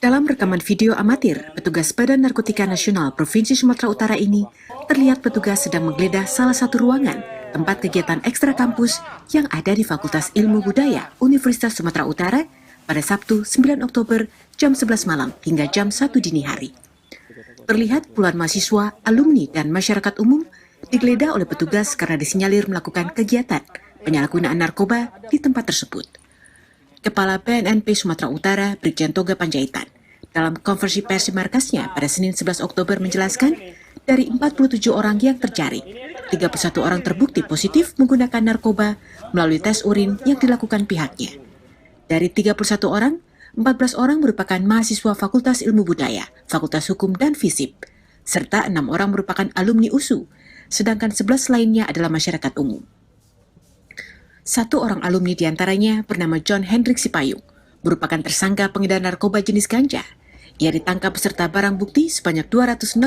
S12: Dalam rekaman video amatir, petugas Badan Narkotika Nasional Provinsi Sumatera Utara ini terlihat petugas sedang menggeledah salah satu ruangan tempat kegiatan ekstra kampus yang ada di Fakultas Ilmu Budaya Universitas Sumatera Utara pada Sabtu 9 Oktober jam 11 malam hingga jam 1 dini hari. Terlihat puluhan mahasiswa, alumni, dan masyarakat umum digeledah oleh petugas karena disinyalir melakukan kegiatan penyalahgunaan narkoba di tempat tersebut. Kepala BNNP Sumatera Utara, Brigjen Toga Panjaitan, dalam konversi pers di markasnya pada Senin 11 Oktober menjelaskan, dari 47 orang yang terjaring, 31 orang terbukti positif menggunakan narkoba melalui tes urin yang dilakukan pihaknya. Dari 31 orang, 14 orang merupakan mahasiswa Fakultas Ilmu Budaya, Fakultas Hukum dan FISIP, serta 6 orang merupakan alumni USU, sedangkan 11 lainnya adalah masyarakat umum. Satu orang alumni diantaranya bernama John Hendrik Sipayung, merupakan tersangka pengedar narkoba jenis ganja. Ia ditangkap beserta barang bukti sebanyak 265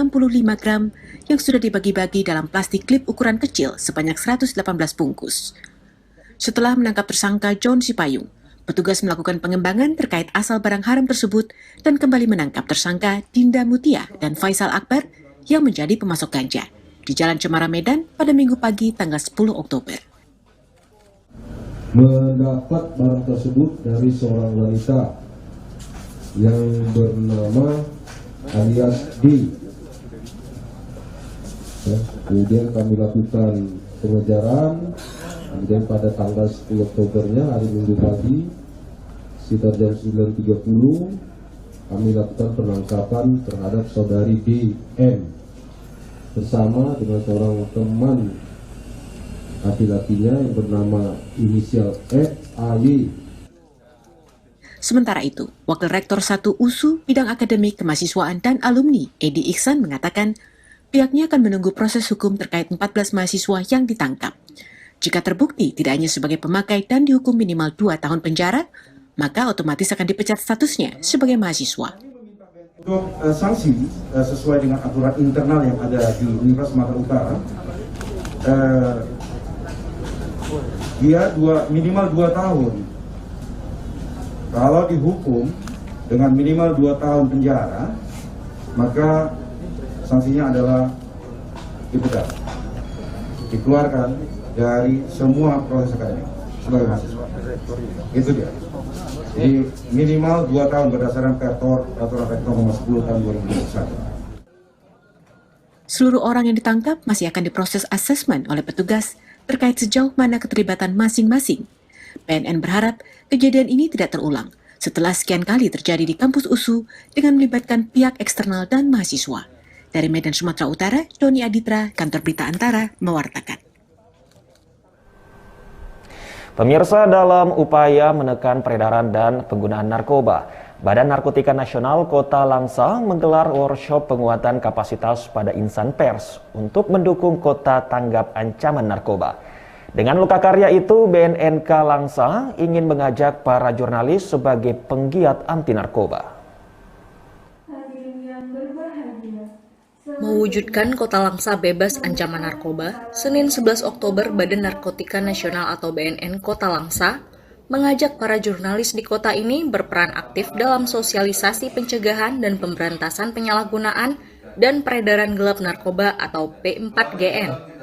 S12: gram yang sudah dibagi-bagi dalam plastik klip ukuran kecil sebanyak 118 bungkus. Setelah menangkap tersangka John Sipayung, petugas melakukan pengembangan terkait asal barang haram tersebut dan kembali menangkap tersangka Dinda Mutia dan Faisal Akbar yang menjadi pemasok ganja di Jalan Cemara Medan pada Minggu pagi tanggal 10 Oktober.
S13: Mendapat barang tersebut dari seorang wanita yang bernama alias D. Kemudian kami lakukan pengejaran, kemudian pada tanggal 10 Oktobernya hari Minggu pagi sekitar jam 9.30 kami lakukan penangkapan terhadap saudari DM bersama dengan seorang teman laki-lakinya yang bernama inisial FAY.
S12: Sementara itu, Wakil Rektor 1 USU Bidang Akademik Kemahasiswaan dan Alumni, Edi Iksan, mengatakan pihaknya akan menunggu proses hukum terkait 14 mahasiswa yang ditangkap. Jika terbukti tidak hanya sebagai pemakai dan dihukum minimal 2 tahun penjara, maka otomatis akan dipecat statusnya sebagai mahasiswa.
S13: Untuk sanksi sesuai dengan aturan internal yang ada di Universitas Sumatera Utara, dia minimal 2 tahun. Kalau dihukum dengan minimal 2 tahun penjara, maka sanksinya adalah dipecat, dikeluarkan dari semua proses akademik sebagai mahasiswa. Itu dia. Jadi minimal 2 tahun berdasarkan Peraturan Rektor nomor 10 tahun 2021.
S12: Seluruh orang yang ditangkap masih akan diproses asesmen oleh petugas terkait sejauh mana keterlibatan masing-masing. BNN berharap kejadian ini tidak terulang setelah sekian kali terjadi di kampus USU dengan melibatkan pihak eksternal dan mahasiswa. Dari Medan, Sumatera Utara, Doni Aditra, Kantor Berita Antara, mewartakan.
S4: Pemirsa, dalam upaya menekan peredaran dan penggunaan narkoba, Badan Narkotika Nasional Kota Langsa menggelar workshop penguatan kapasitas pada insan pers untuk mendukung kota tanggap ancaman narkoba. Dengan loka karya itu, BNNK Langsa ingin mengajak para jurnalis sebagai penggiat anti narkoba.
S14: Mewujudkan Kota Langsa bebas ancaman narkoba, Senin 11 Oktober Badan Narkotika Nasional atau BNN Kota Langsa mengajak para jurnalis di kota ini berperan aktif dalam sosialisasi pencegahan dan pemberantasan penyalahgunaan dan peredaran gelap narkoba atau P4GN.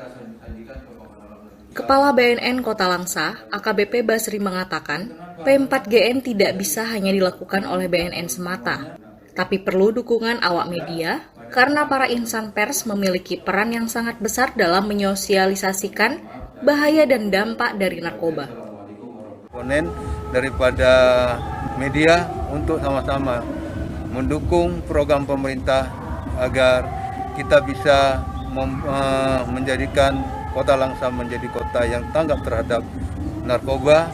S14: Kepala BNN Kota Langsa, AKBP Basri mengatakan, P4GN tidak bisa hanya dilakukan oleh BNN semata, tapi perlu dukungan awak media, karena para insan pers memiliki peran yang sangat besar dalam menyosialisasikan bahaya dan dampak dari narkoba.
S8: Komponen daripada media untuk sama-sama mendukung program pemerintah agar kita bisa menjadikan Kota Langsa menjadi kota yang tanggap terhadap narkoba.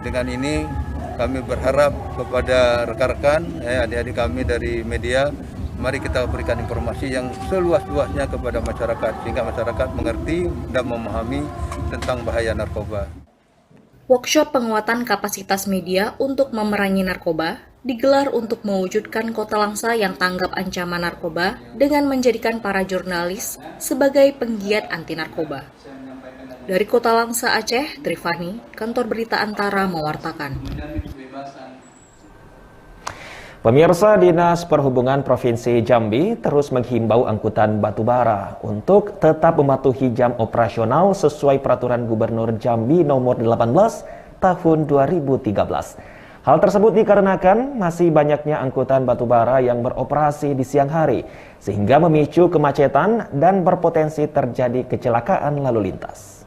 S8: Dengan ini kami berharap kepada rekan-rekan, adik-adik kami dari media, mari kita berikan informasi yang seluas-luasnya kepada masyarakat sehingga masyarakat mengerti dan memahami tentang bahaya narkoba.
S14: Workshop penguatan kapasitas media untuk memerangi narkoba digelar untuk mewujudkan Kota Langsa yang tanggap ancaman narkoba dengan menjadikan para jurnalis sebagai penggiat anti narkoba. Dari Kota Langsa, Aceh, Trifani, Kantor Berita Antara mewartakan.
S4: Pemirsa, Dinas Perhubungan Provinsi Jambi terus menghimbau angkutan batubara untuk tetap mematuhi jam operasional sesuai Peraturan Gubernur Jambi Nomor 18 Tahun 2013. Hal tersebut dikarenakan masih banyaknya angkutan batubara yang beroperasi di siang hari, sehingga memicu kemacetan dan berpotensi terjadi kecelakaan lalu lintas.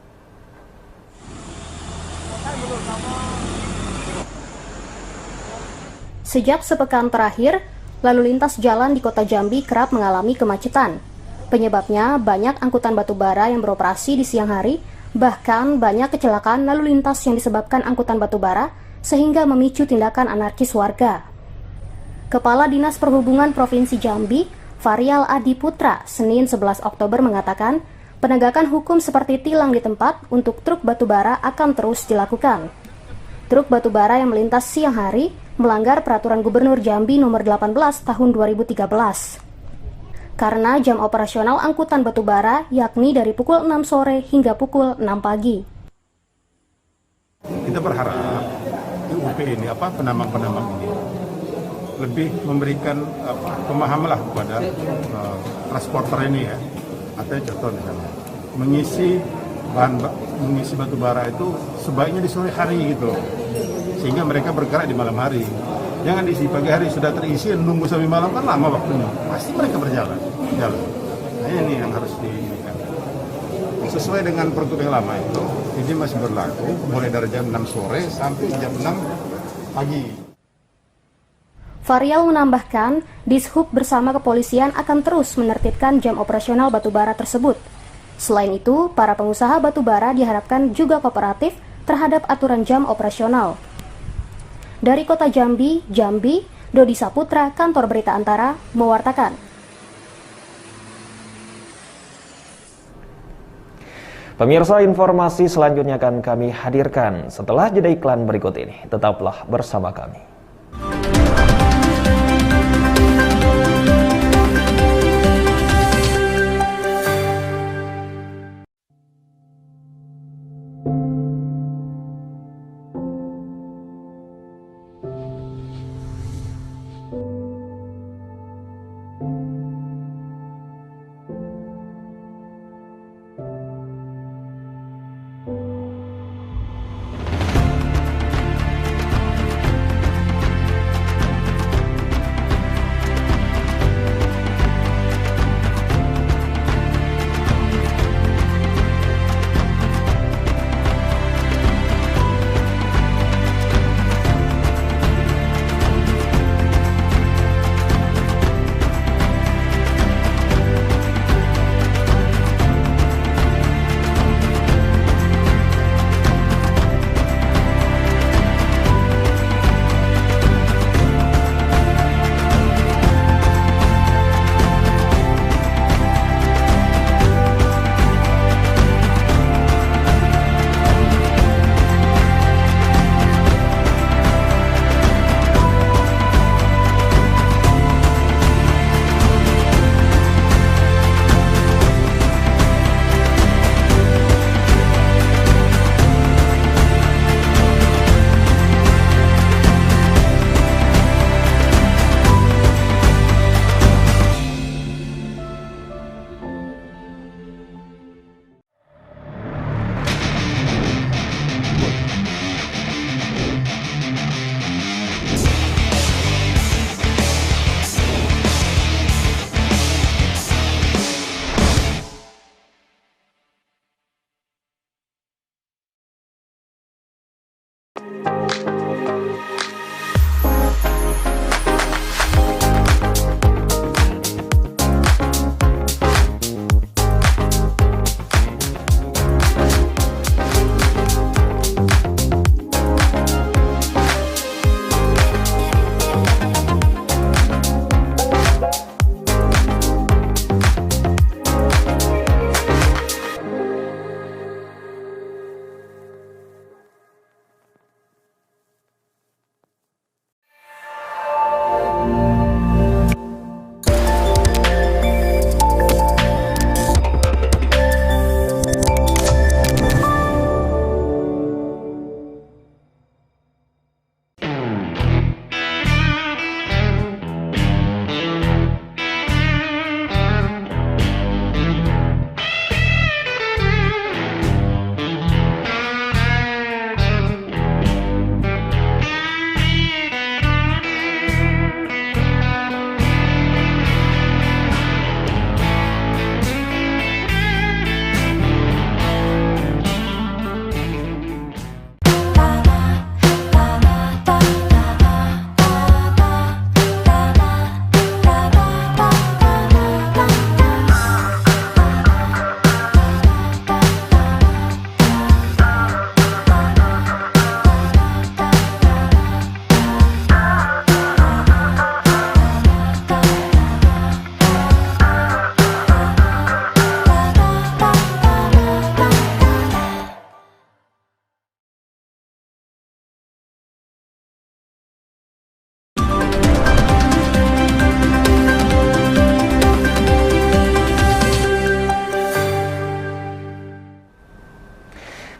S10: Sejak sepekan terakhir, lalu lintas jalan di Kota Jambi kerap mengalami kemacetan. Penyebabnya banyak angkutan batubara yang beroperasi di siang hari, bahkan banyak kecelakaan lalu lintas yang disebabkan angkutan batubara, sehingga memicu tindakan anarkis warga. Kepala Dinas Perhubungan Provinsi Jambi, Varial Adi Putra, Senin 11 Oktober mengatakan, penegakan hukum seperti tilang di tempat untuk truk batubara akan terus dilakukan. Truk batubara yang melintas siang hari melanggar Peraturan Gubernur Jambi Nomor 18 Tahun 2013. Karena jam operasional angkutan batubara yakni dari pukul 6 sore hingga pukul 6 pagi.
S11: Kita berharap UP ini, penambang-penambang ini lebih memberikan pemahaman lah kepada transporter ini ya. Atau contoh misalnya mengisi batu bara itu sebaiknya di sore hari gitu, sehingga mereka bergerak di malam hari. Jangan diisi pagi hari sudah terisi, nunggu sampai malam kan lama waktunya. Pasti mereka berjalan. Nah ini yang harus diinginkan. Sesuai dengan pergub yang lama itu, ini masih berlaku mulai dari jam 6 sore sampai jam 6 pagi.
S10: Varial menambahkan, Dishub bersama kepolisian akan terus menertibkan jam operasional batubara tersebut. Selain itu, para pengusaha batubara diharapkan juga kooperatif terhadap aturan jam operasional. Dari Kota Jambi, Dodi Saputra, Kantor Berita Antara, mewartakan.
S4: Pemirsa, informasi selanjutnya akan kami hadirkan setelah jeda iklan berikut ini. Tetaplah bersama kami.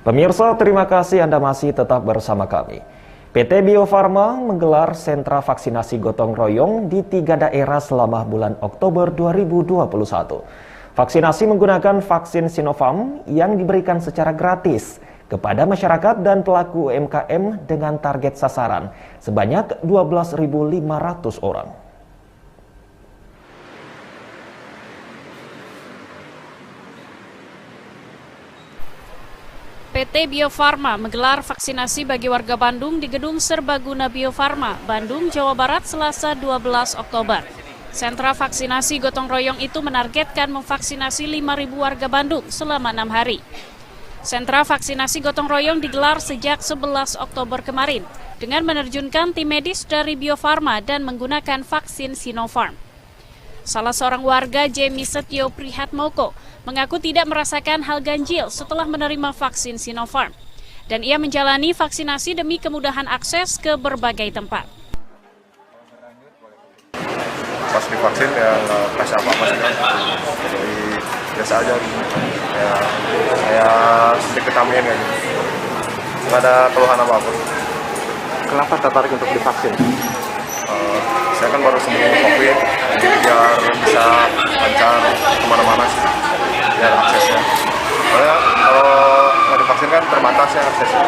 S4: Pemirsa, terima kasih Anda masih tetap bersama kami. PT Bio Farma menggelar sentra vaksinasi gotong royong di 3 daerah selama bulan Oktober 2021. Vaksinasi menggunakan vaksin Sinopharm yang diberikan secara gratis kepada masyarakat dan pelaku UMKM dengan target sasaran sebanyak 12.500 orang.
S15: PT Bio Farma menggelar vaksinasi bagi warga Bandung di Gedung Serbaguna Bio Farma, Bandung, Jawa Barat, Selasa 12 Oktober. Sentra vaksinasi gotong royong itu menargetkan memvaksinasi 5.000 warga Bandung selama 6 hari. Sentra vaksinasi gotong royong digelar sejak 11 Oktober kemarin dengan menerjunkan tim medis dari Bio Farma dan menggunakan vaksin Sinopharm. Salah seorang warga, Jamie Setio Prihatmoko, mengaku tidak merasakan hal ganjil setelah menerima vaksin Sinopharm, dan ia menjalani vaksinasi demi kemudahan akses ke berbagai tempat.
S16: Pas divaksin ya nggak kasih apa-apa sih, jadi biasa aja, kayak diketamin kayak gitu, nggak ada keluhan apa-apa.
S4: Kenapa tertarik untuk divaksin?
S16: Saya kan baru sembuh COVID, jadi biar bisa lancar kemana-mana sih, biar aksesnya. Soalnya kalau nggak divaksin kan terbatas ya aksesnya.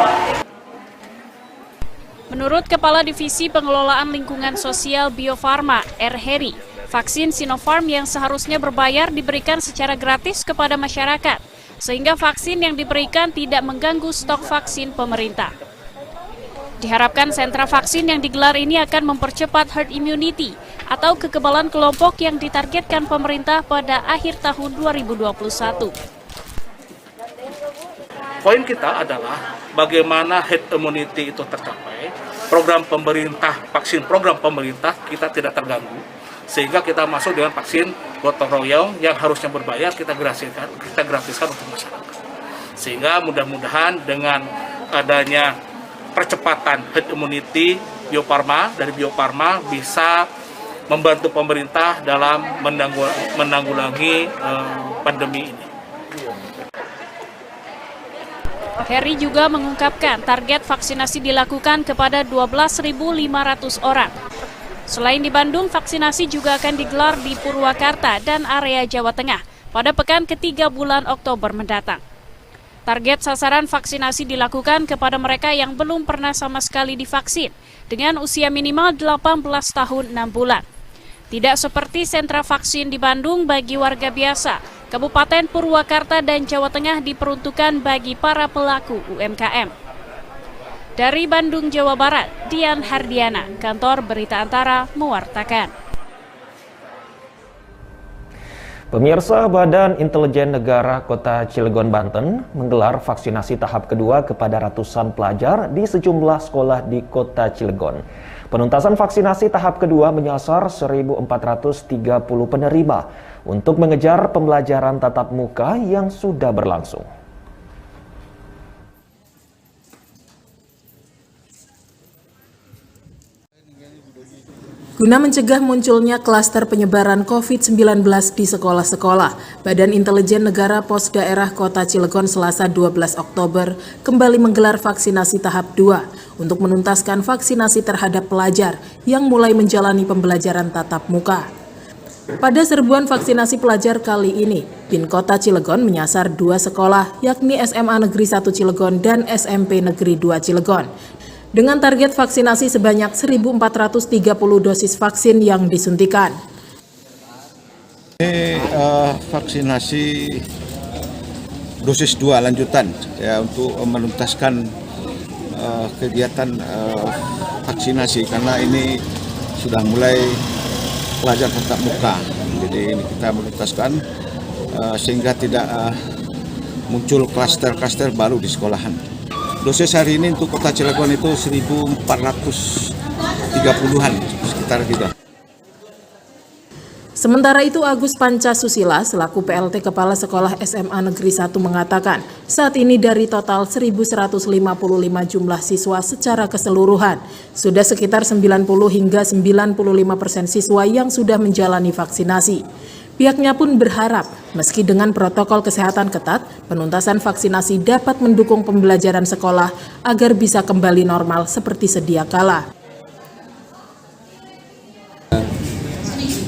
S15: Menurut Kepala Divisi Pengelolaan Lingkungan Sosial Bio Farma, R. Heri, vaksin Sinopharm yang seharusnya berbayar diberikan secara gratis kepada masyarakat, sehingga vaksin yang diberikan tidak mengganggu stok vaksin pemerintah. Diharapkan sentra vaksin yang digelar ini akan mempercepat herd immunity atau kekebalan kelompok yang ditargetkan pemerintah pada akhir tahun 2021.
S17: Poin kita adalah bagaimana herd immunity itu tercapai. Program pemerintah, vaksin program pemerintah kita tidak terganggu, sehingga kita masuk dengan vaksin gotong royong yang harusnya berbayar kita gratiskan untuk masyarakat. Sehingga mudah-mudahan dengan adanya percepatan herd immunity Bio Farma dari Bio Farma bisa membantu pemerintah dalam menanggulangi pandemi ini.
S15: Heri juga mengungkapkan target vaksinasi dilakukan kepada 12.500 orang. Selain di Bandung, vaksinasi juga akan digelar di Purwakarta dan area Jawa Tengah pada pekan ketiga bulan Oktober mendatang. Target sasaran vaksinasi dilakukan kepada mereka yang belum pernah sama sekali divaksin dengan usia minimal 18 tahun 6 bulan. Tidak seperti sentra vaksin di Bandung bagi warga biasa, Kabupaten Purwakarta dan Jawa Tengah diperuntukkan bagi para pelaku UMKM. Dari Bandung, Jawa Barat, Dian Hardiana, Kantor Berita Antara, mewartakan.
S4: Pemirsa, Badan Intelijen Negara Kota Cilegon, Banten menggelar vaksinasi tahap kedua kepada ratusan pelajar di sejumlah sekolah di Kota Cilegon. Penuntasan vaksinasi tahap kedua menyasar 1.430 penerima untuk mengejar pembelajaran tatap muka yang sudah berlangsung.
S18: Guna mencegah munculnya klaster penyebaran COVID-19 di sekolah-sekolah, Badan Intelijen Negara Pos Daerah Kota Cilegon Selasa 12 Oktober kembali menggelar vaksinasi tahap 2 untuk menuntaskan vaksinasi terhadap pelajar yang mulai menjalani pembelajaran tatap muka. Pada serbuan vaksinasi pelajar kali ini, Bin Kota Cilegon menyasar 2 sekolah, yakni SMA Negeri 1 Cilegon dan SMP Negeri 2 Cilegon, dengan target vaksinasi sebanyak 1.430 dosis vaksin yang disuntikan.
S25: Ini vaksinasi dosis 2 lanjutan ya, untuk menuntaskan kegiatan vaksinasi, karena ini sudah mulai pelajar tatap muka. Jadi ini kita menuntaskan sehingga tidak muncul klaster-klaster baru di sekolahan. Dosis hari ini untuk Kota Cilegon itu 1.430-an sekitar gitu.
S18: Sementara itu, Agus Pancasusila selaku PLT Kepala Sekolah SMA Negeri 1 mengatakan, saat ini dari total 1.155 jumlah siswa secara keseluruhan, sudah sekitar 90 hingga 95% siswa yang sudah menjalani vaksinasi. Pihaknya pun berharap, meski dengan protokol kesehatan ketat, penuntasan vaksinasi dapat mendukung pembelajaran sekolah agar bisa kembali normal seperti sedia kala.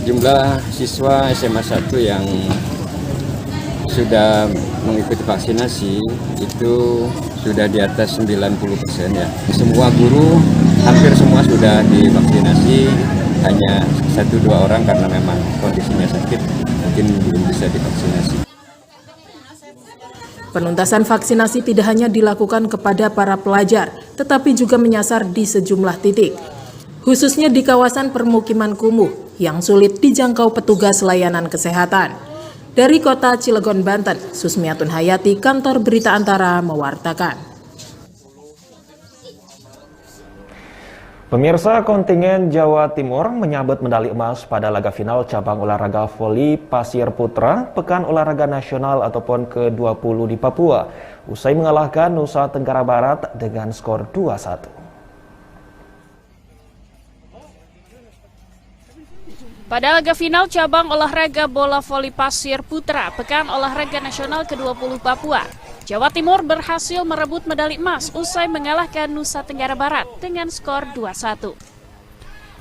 S1: Jumlah siswa SMA 1 yang sudah mengikuti vaksinasi itu sudah di atas 90% ya. Semua guru hampir semua sudah divaksinasi, hanya 1-2 orang karena memang kondisinya sakit mungkin belum bisa divaksinasi.
S18: Penuntasan vaksinasi tidak hanya dilakukan kepada para pelajar, tetapi juga menyasar di sejumlah titik, khususnya di kawasan permukiman kumuh yang sulit dijangkau petugas layanan kesehatan. Dari kota Cilegon, Banten, Susmiatun Hayati, Kantor Berita Antara mewartakan.
S4: Pemirsa, kontingen Jawa Timur menyabet medali emas pada laga final cabang olahraga voli pasir putra Pekan Olahraga Nasional ataupun ke-20 di Papua, usai mengalahkan Nusa Tenggara Barat dengan skor 2-1.
S15: Pada laga final cabang olahraga bola voli pasir putra Pekan Olahraga Nasional ke-20 Papua, Jawa Timur berhasil merebut medali emas usai mengalahkan Nusa Tenggara Barat dengan skor 2-1.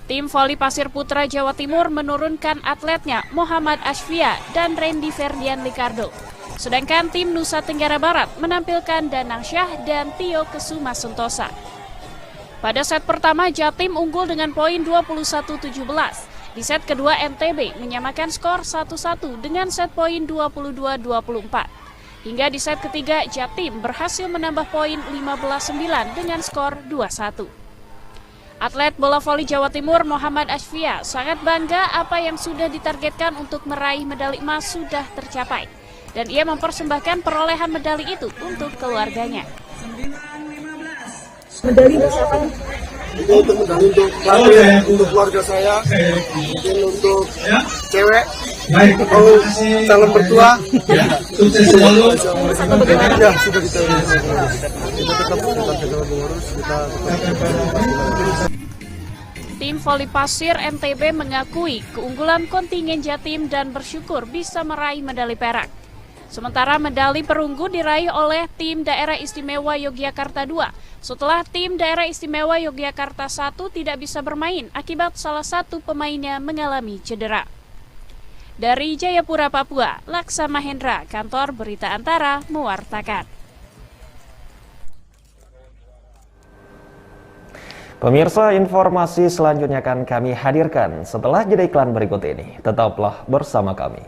S15: Tim voli pasir putra Jawa Timur menurunkan atletnya Muhammad Ashfia dan Randy Ferdian Ricardo. Sedangkan tim Nusa Tenggara Barat menampilkan Danang Syah dan Tio Kesuma Sentosa. Pada set pertama, Jatim unggul dengan poin 21-17. Di set kedua, NTB menyamakan skor 1-1 dengan set poin 22-24. Hingga di set ketiga, Jatim berhasil menambah poin 15-9 dengan skor 2-1. Atlet bola voli Jawa Timur Muhammad Ashfia sangat bangga apa yang sudah ditargetkan untuk meraih medali emas sudah tercapai. Dan ia mempersembahkan perolehan medali itu untuk keluarganya.
S2: Medali berapa? Itu untuk medali untuk keluarga saya, mungkin untuk cewek, atau calon mertua. Sukses selalu. Ya, sudah kita tetap mengurus,
S15: Tim voli pasir NTB mengakui keunggulan kontingen Jatim dan bersyukur bisa meraih medali perak. Sementara medali perunggu diraih oleh tim Daerah Istimewa Yogyakarta II setelah tim Daerah Istimewa Yogyakarta I tidak bisa bermain akibat salah satu pemainnya mengalami cedera. Dari Jayapura, Papua, Laksa Mahendra, Kantor Berita Antara mewartakan.
S4: Pemirsa, informasi selanjutnya akan kami hadirkan setelah jeda iklan berikut ini. Tetaplah bersama kami.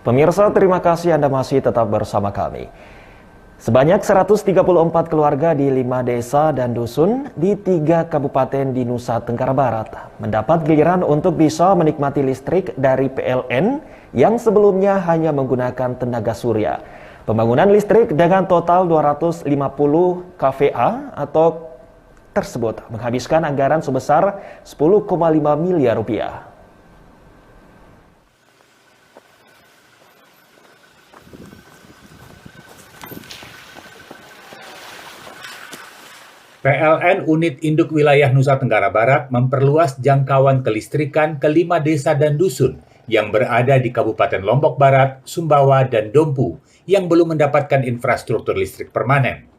S4: Pemirsa, terima kasih Anda masih tetap bersama kami. Sebanyak 134 keluarga di 5 desa dan dusun di 3 kabupaten di Nusa Tenggara Barat mendapat giliran untuk bisa menikmati listrik dari PLN yang sebelumnya hanya menggunakan tenaga surya. Pembangunan listrik dengan total 250 kVA atau tersebut menghabiskan anggaran sebesar 10,5 miliar rupiah.
S19: PLN Unit Induk Wilayah Nusa Tenggara Barat memperluas jangkauan kelistrikan ke 5 desa dan dusun yang berada di Kabupaten Lombok Barat, Sumbawa, dan Dompu yang belum mendapatkan infrastruktur listrik permanen.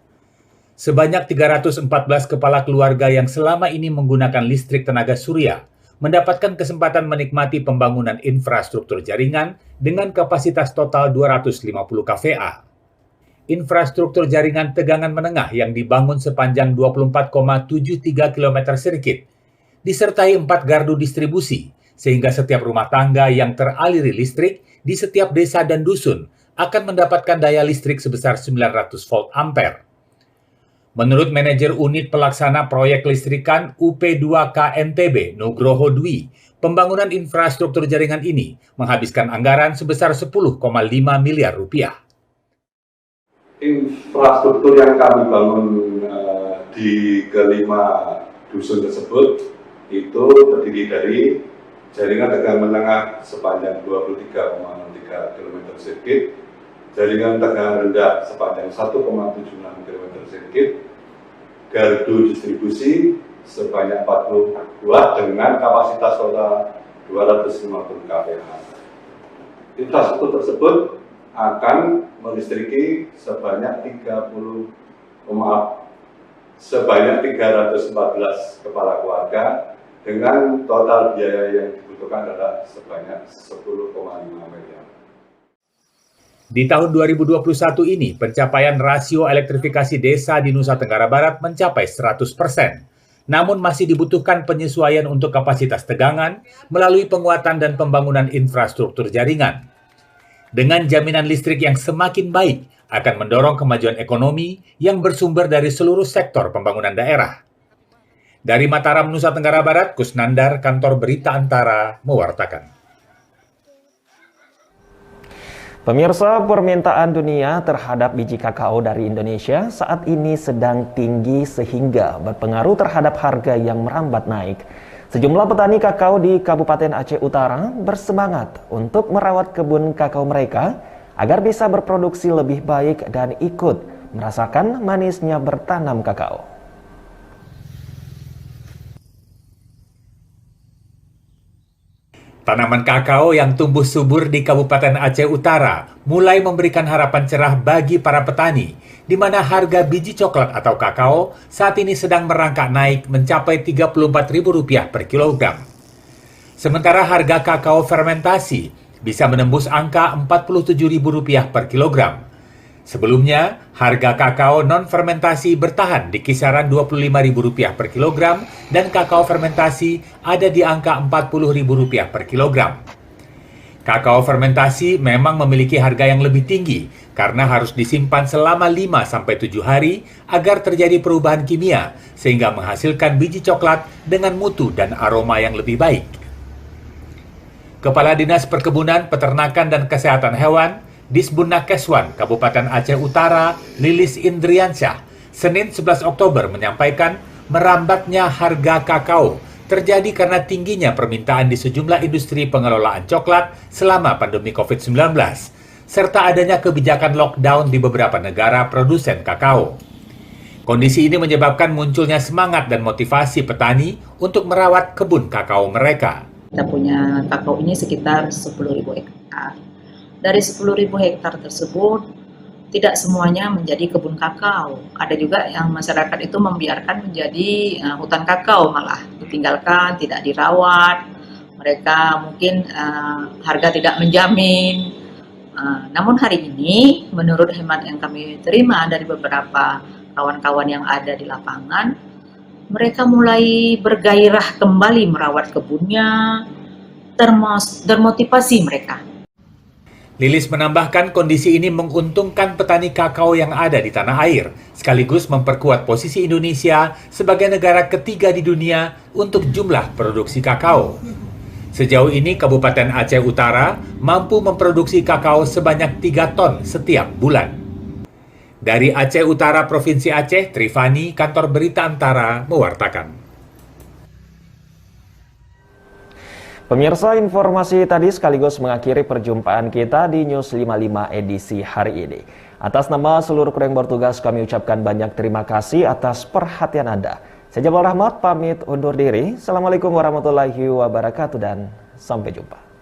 S19: Sebanyak 314 kepala keluarga yang selama ini menggunakan listrik tenaga surya mendapatkan kesempatan menikmati pembangunan infrastruktur jaringan dengan kapasitas total 250 kVA. Infrastruktur jaringan tegangan menengah yang dibangun sepanjang 24,73 km sirkuit, disertai 4 gardu distribusi, sehingga setiap rumah tangga yang teraliri listrik di setiap desa dan dusun akan mendapatkan daya listrik sebesar 900 volt ampere. Menurut manajer unit pelaksana proyek listrikan UP2K NTB Nugroho Dwi, pembangunan infrastruktur jaringan ini menghabiskan anggaran sebesar 10,5 miliar rupiah.
S20: Infrastruktur yang kami bangun di kelima dusun tersebut itu terdiri dari jaringan tegangan menengah sepanjang 23,3 km sirkuit, jaringan tegangan rendah sepanjang 1,76 km sirkuit, gardu distribusi sebanyak 40 buah dengan kapasitas total 250 kVA. Infrastruktur tersebut akan melistriki sebanyak 314 kepala keluarga dengan total biaya yang dibutuhkan adalah sebanyak 10,5 miliar.
S19: Di tahun 2021 ini, pencapaian rasio elektrifikasi desa di Nusa Tenggara Barat mencapai 100%. Namun masih dibutuhkan penyesuaian untuk kapasitas tegangan melalui penguatan dan pembangunan infrastruktur jaringan. Dengan jaminan listrik yang semakin baik, akan mendorong kemajuan ekonomi yang bersumber dari seluruh sektor pembangunan daerah. Dari Mataram, Nusa Tenggara Barat, Kusnandar, Kantor Berita Antara, mewartakan.
S4: Pemirsa, permintaan dunia terhadap biji kakao dari Indonesia saat ini sedang tinggi sehingga berpengaruh terhadap harga yang merambat naik. Sejumlah petani kakao di Kabupaten Aceh Utara bersemangat untuk merawat kebun kakao mereka agar bisa berproduksi lebih baik dan ikut merasakan manisnya bertanam kakao.
S19: Tanaman kakao yang tumbuh subur di Kabupaten Aceh Utara mulai memberikan harapan cerah bagi para petani, di mana harga biji coklat atau kakao saat ini sedang merangkak naik mencapai Rp34.000 per kilogram. Sementara harga kakao fermentasi bisa menembus angka Rp47.000 per kilogram. Sebelumnya, harga kakao non-fermentasi bertahan di kisaran Rp25.000 per kilogram dan kakao fermentasi ada di angka Rp40.000 per kilogram. Kakao fermentasi memang memiliki harga yang lebih tinggi karena harus disimpan selama 5-7 hari agar terjadi perubahan kimia sehingga menghasilkan biji coklat dengan mutu dan aroma yang lebih baik. Kepala Dinas Perkebunan, Peternakan, dan Kesehatan Hewan Disbunakeswan Kabupaten Aceh Utara, Lilis Indriansyah, Senin 11 Oktober menyampaikan merambatnya harga kakao terjadi karena tingginya permintaan di sejumlah industri pengelolaan coklat selama pandemi COVID-19, serta adanya kebijakan lockdown di beberapa negara produsen kakao. Kondisi ini menyebabkan munculnya semangat dan motivasi petani untuk merawat kebun kakao mereka.
S22: Kita punya kakao ini sekitar 10.000 hektar. Dari 10.000 hektar tersebut, tidak semuanya menjadi kebun kakao. Ada juga yang masyarakat itu membiarkan menjadi hutan kakao, malah ditinggalkan, tidak dirawat. Mereka mungkin harga tidak menjamin. Namun hari ini, menurut hemat yang kami terima dari beberapa kawan-kawan yang ada di lapangan, mereka mulai bergairah kembali merawat kebunnya, termotivasi mereka.
S19: Lilis menambahkan kondisi ini menguntungkan petani kakao yang ada di tanah air, sekaligus memperkuat posisi Indonesia sebagai negara ketiga di dunia untuk jumlah produksi kakao. Sejauh ini Kabupaten Aceh Utara mampu memproduksi kakao sebanyak 3 ton setiap bulan. Dari Aceh Utara, Provinsi Aceh, Trifani, Kantor Berita Antara, mewartakan.
S4: Pemirsa, informasi tadi sekaligus mengakhiri perjumpaan kita di News 55 edisi hari ini. Atas nama seluruh kru yang bertugas, kami ucapkan banyak terima kasih atas perhatian Anda. Saya Jabal Rahmat, pamit undur diri. Assalamualaikum warahmatullahi wabarakatuh dan sampai jumpa.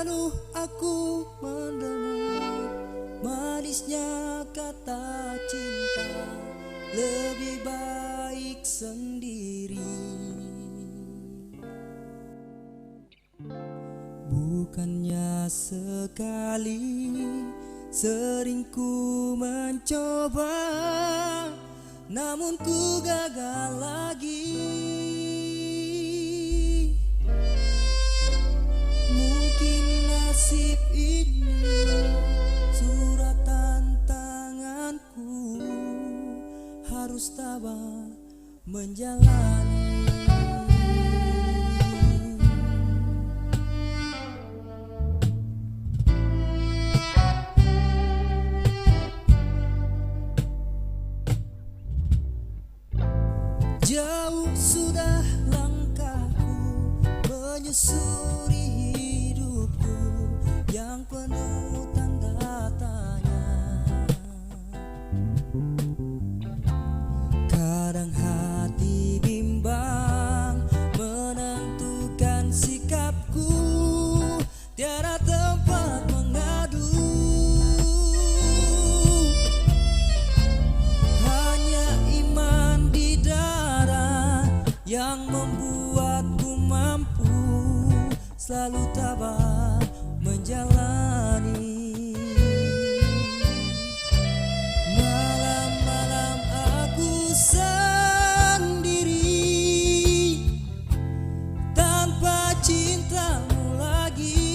S3: jenuh aku mendengar manisnya kata cinta, lebih baik sendiri. Bukannya sekali sering ku mencoba, namun ku gagal lagi. Mungkin nasib ini suratan tanganku, harus tabah menjalani. Jauh sudah langkahku menyusuri hidupku yang penuh tanda tanya. Kadang hati bimbang menentukan sikapku, tiada tempat mengadu. Hanya iman di dada yang membuatku mampu selalu tabah menjalani. Malam-malam aku sendiri tanpa cintamu lagi.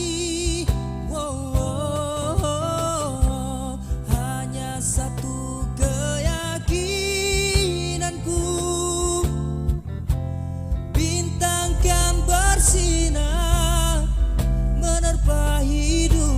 S3: Hanya satu keyakinanku, bintang kan bersinar menerpa hidup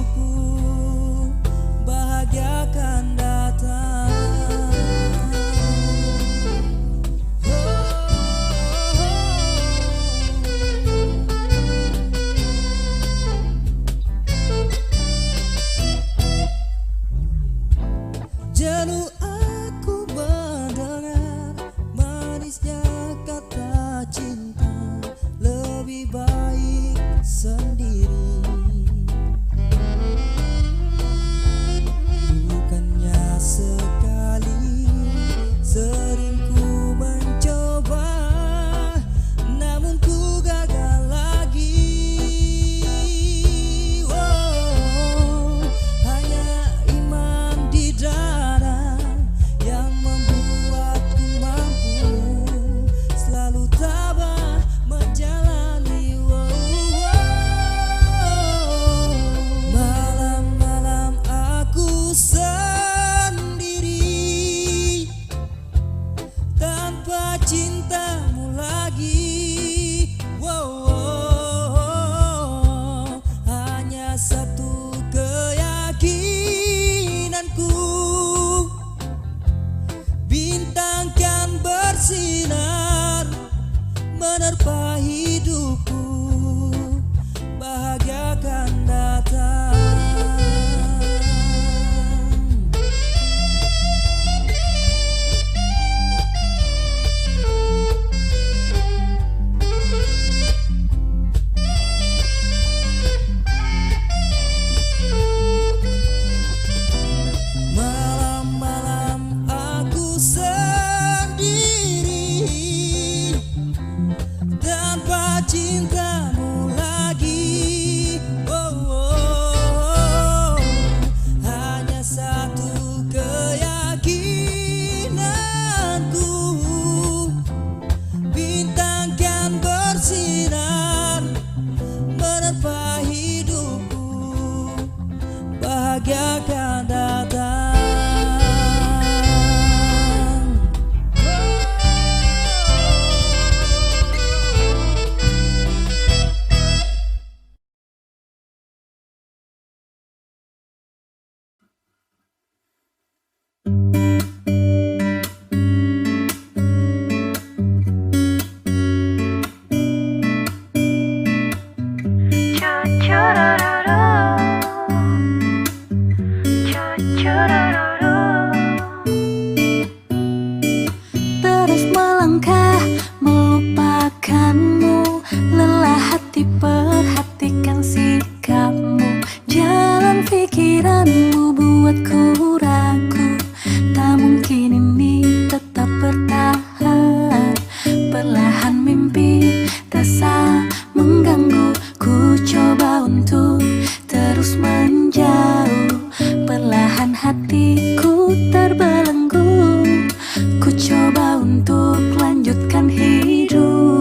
S5: untuk lanjutkan hidup.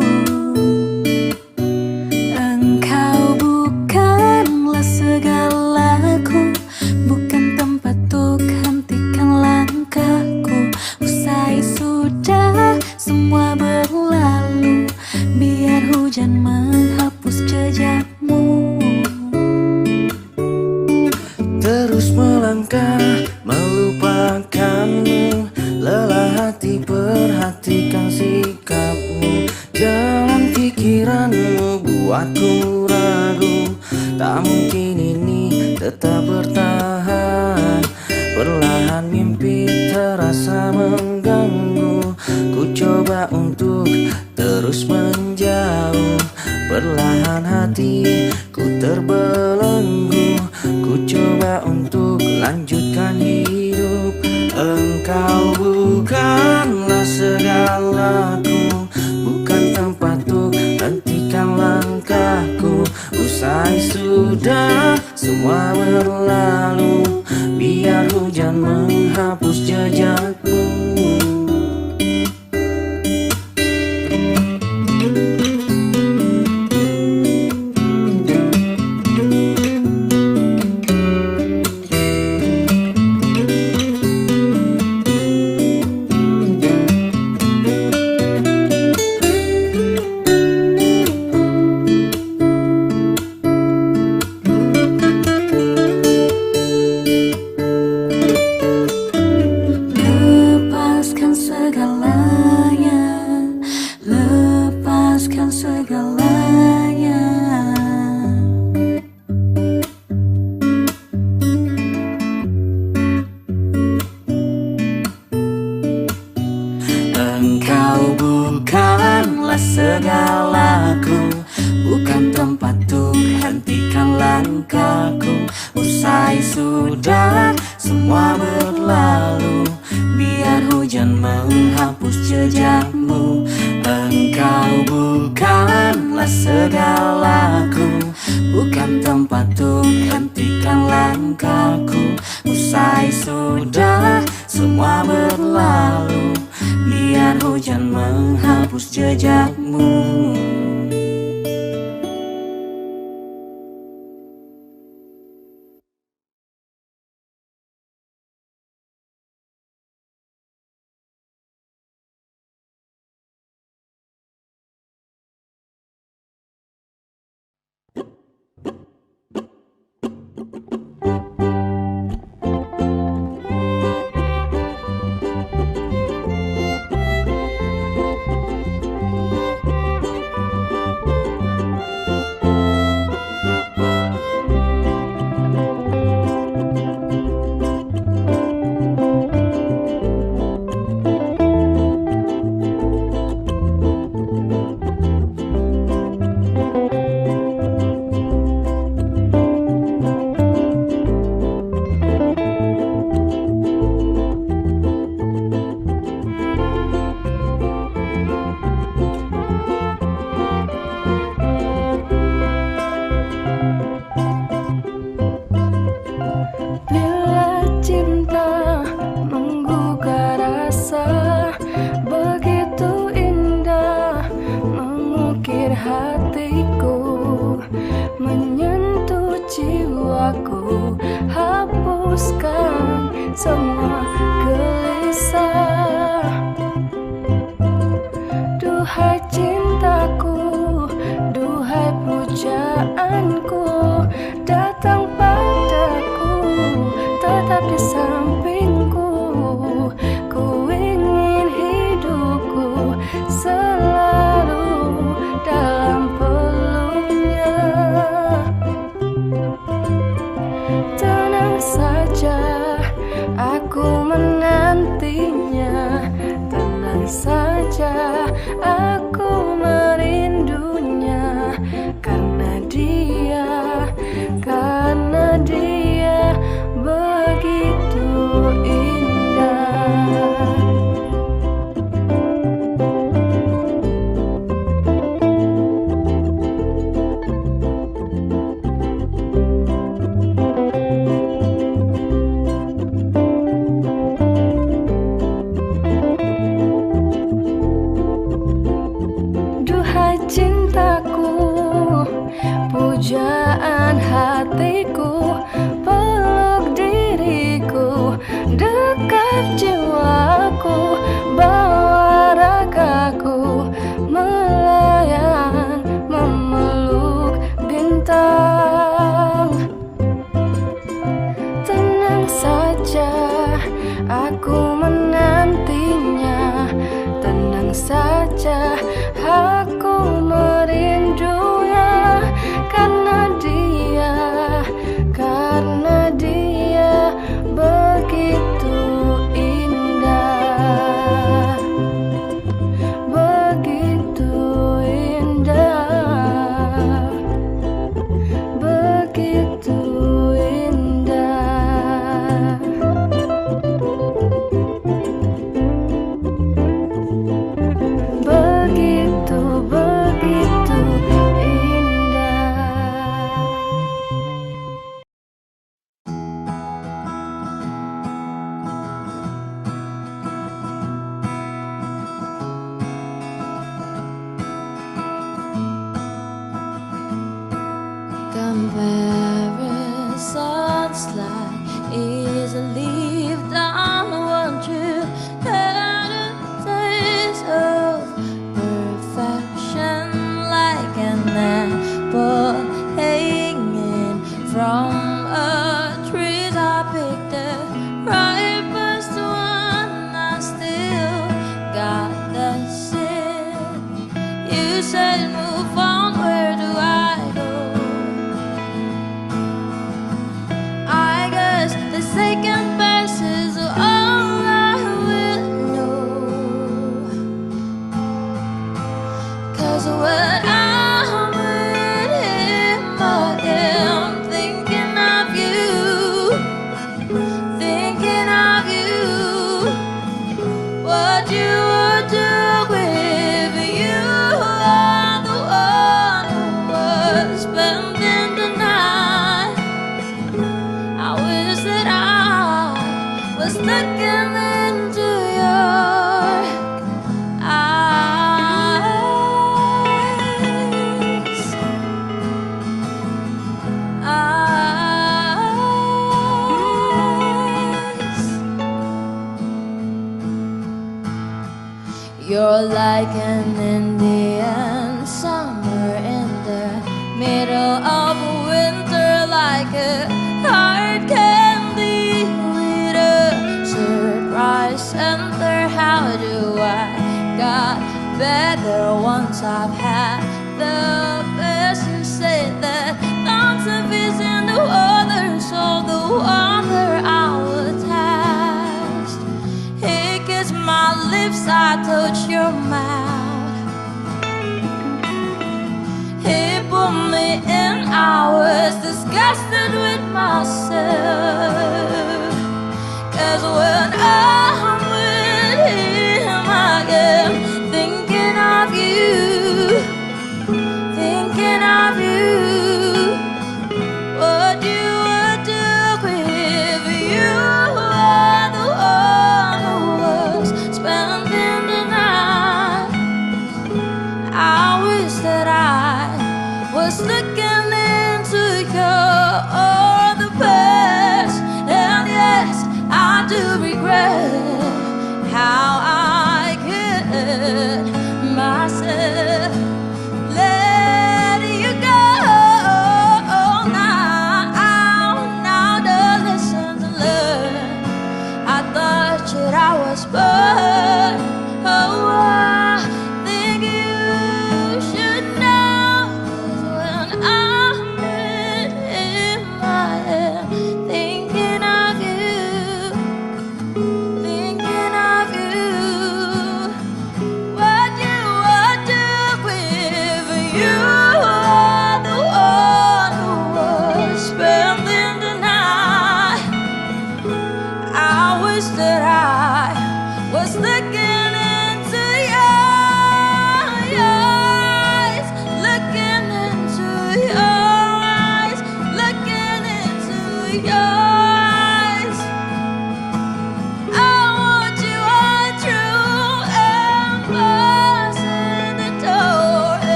S5: Engkau bukanlah segalaku, bukan tempat untuk hentikan langkahku. Usai sudah semua berlalu, biar hujan menghapus jejakmu.
S6: Terus melangkah melupakanmu, lelah hati perhatikan sikapmu. Jalan pikiranmu buatku ragu, tak mungkin ini tetap bertahan. Perlahan mimpi terasa mengganggu, ku coba untuk terus menjauh. Perlahan hatiku terbelenggu, ku coba untuk lanjutkan hidup. Engkau bukanlah segalaku, bukan tempat untuk hentikan langkahku. Usai sudah semua berlalu, biar hujan menghapus jejakmu. Engkau bukanlah segalaku, bukan tempat untuk hentikan langkahku. Usai sudah semua berlalu, biar hujan menghapus jejakmu. Engkau bukanlah segalaku, bukan tempat untuk hentikan langkahku. Usai sudah semua berlalu, biar hujan menghapus jejakmu.
S5: Semua gelisah, duhai cintaku, duhai pujaanku, datang padaku, tetap di sampingku. Ku ingin hidupku selalu dalam peluknya. Tenang saja, aku menantinya. Tenang saja, aku merindunya. Karena dia begitu indah. Tenang saja, aku merindunya karena dia begitu indah, begitu indah, begitu indah. Begitu, begitu indah. Comparison slide easily down one true had a taste of perfection, like an apple hanging from a tree. I picked the ripest one, I still got the sin. You said move on, where do I go? I guess the second best is all I will know. 'Cause when I'm with him, I am thinking of you, thinking of you. What you would do if you are the one who was spending the night. I wish that I was looking into your eyes. You're like an Indian summer in the middle of winter, like a hard candy with a surprise center. How do I got better once I've had the best? You say that lots of is in the water, so the water I was tasked. He kissed my lips, I touched your mouth. He put me in, I was disgusted with myself. 'Cause when I'm with him, I am thinking of you, thinking of you. What you would do if you were the one who was spending the night. I wish that I was looking into your the past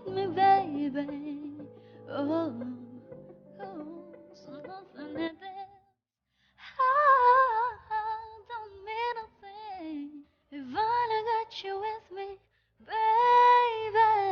S5: with me, baby. Oh, so nothing at this. I don't mean a thing if I don't got you with me, baby.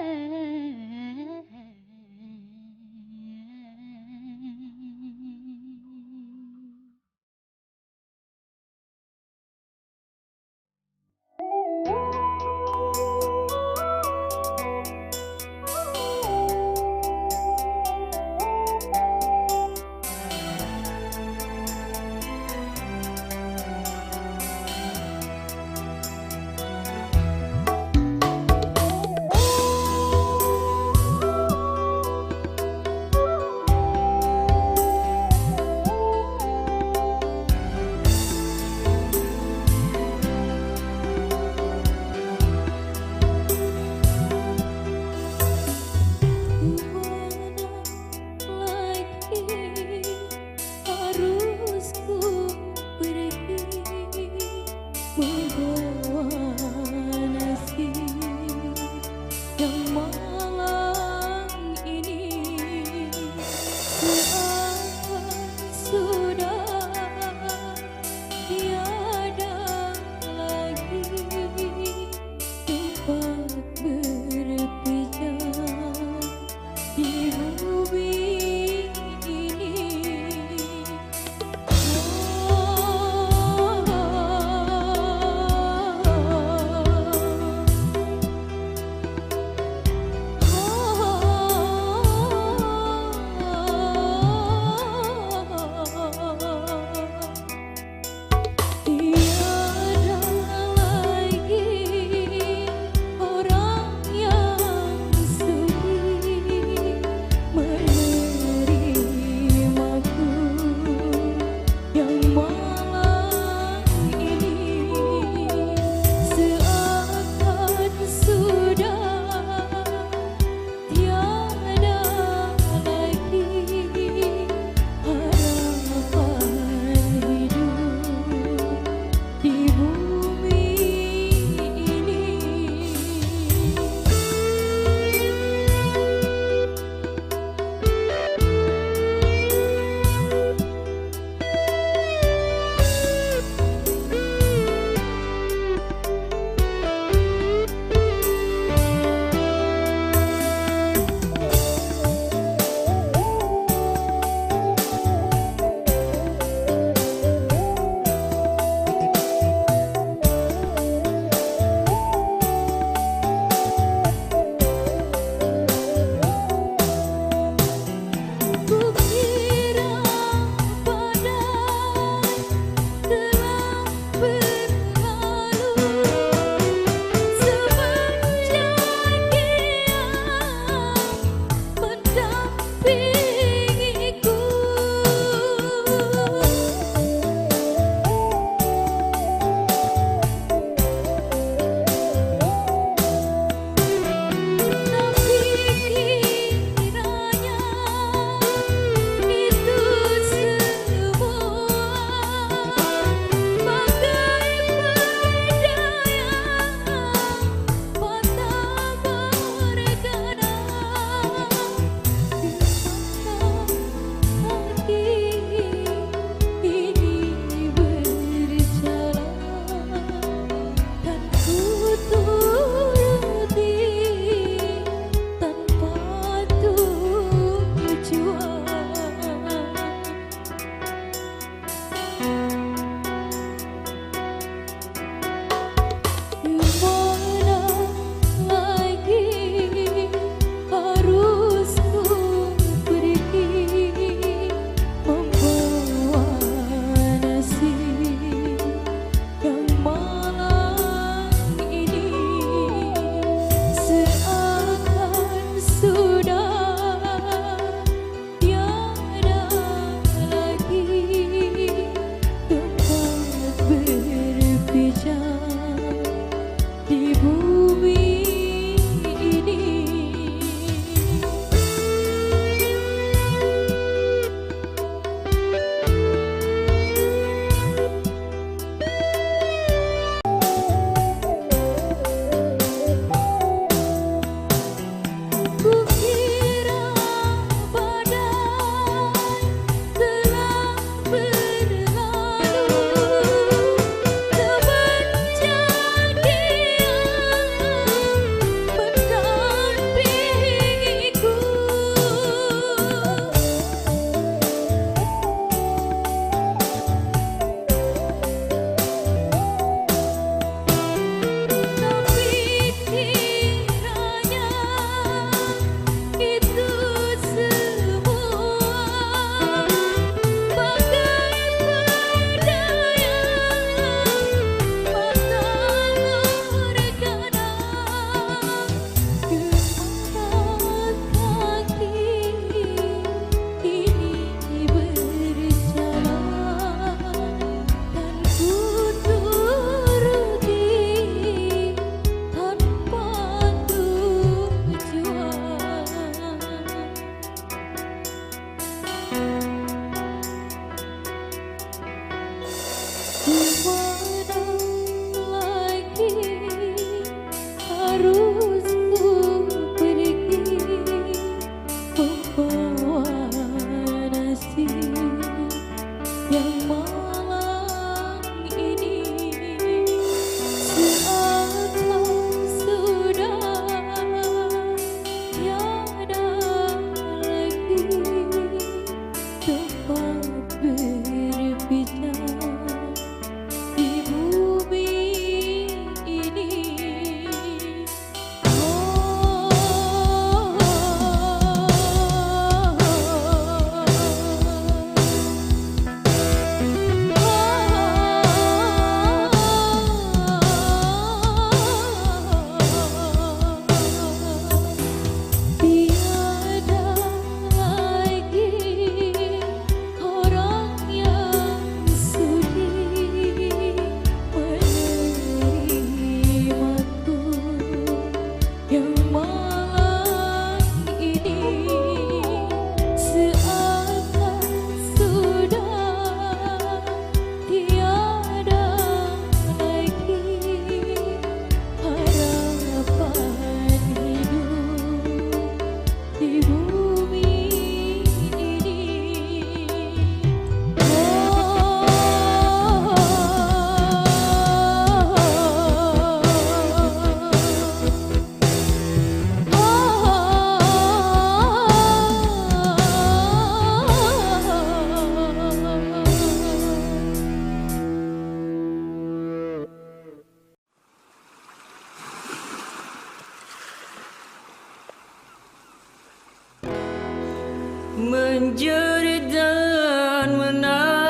S6: menjerit dan menangis,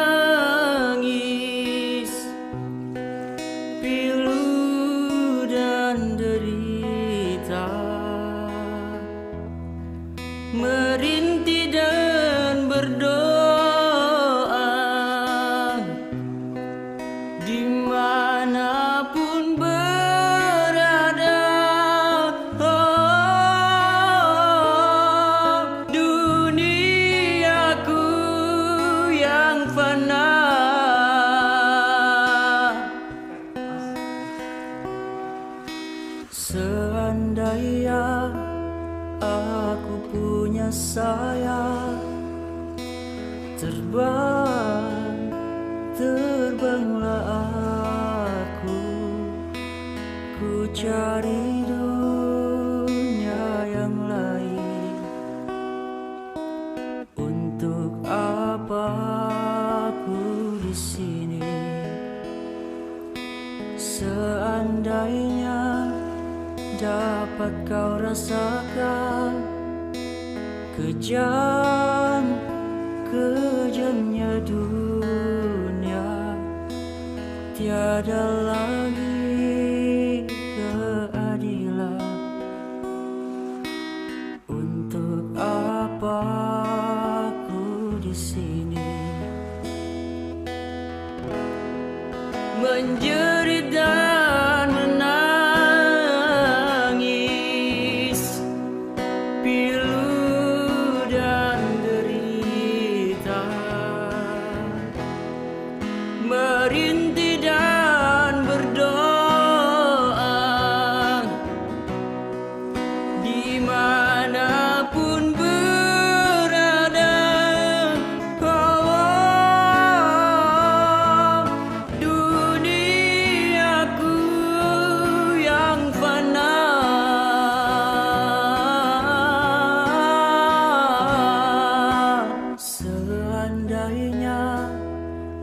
S6: pilu dan derita, merintih dan berdoa, dimanapun berada. Oh, duniaku yang fana, seandainya aku punya sayap, terbanglah aku, ku cari dunia yang lain. Untuk apa aku di sini? Seandainya dapat kau rasakan kejamnya dunia, tiada lagi keadilan. Untuk apa aku di sini? Menjerit dan menangis, pilu dan derita, merintih dan berdoa, dimanapun berada. Oh, duniaku yang fana, seandainya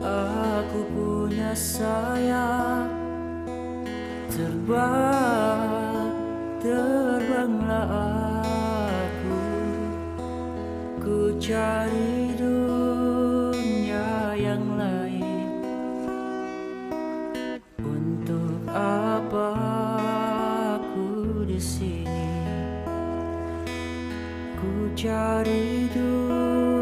S6: aku punya sayap, terbanglah aku, ku cari dunia yang lain. Untuk apa aku di sini? Ku cari dunia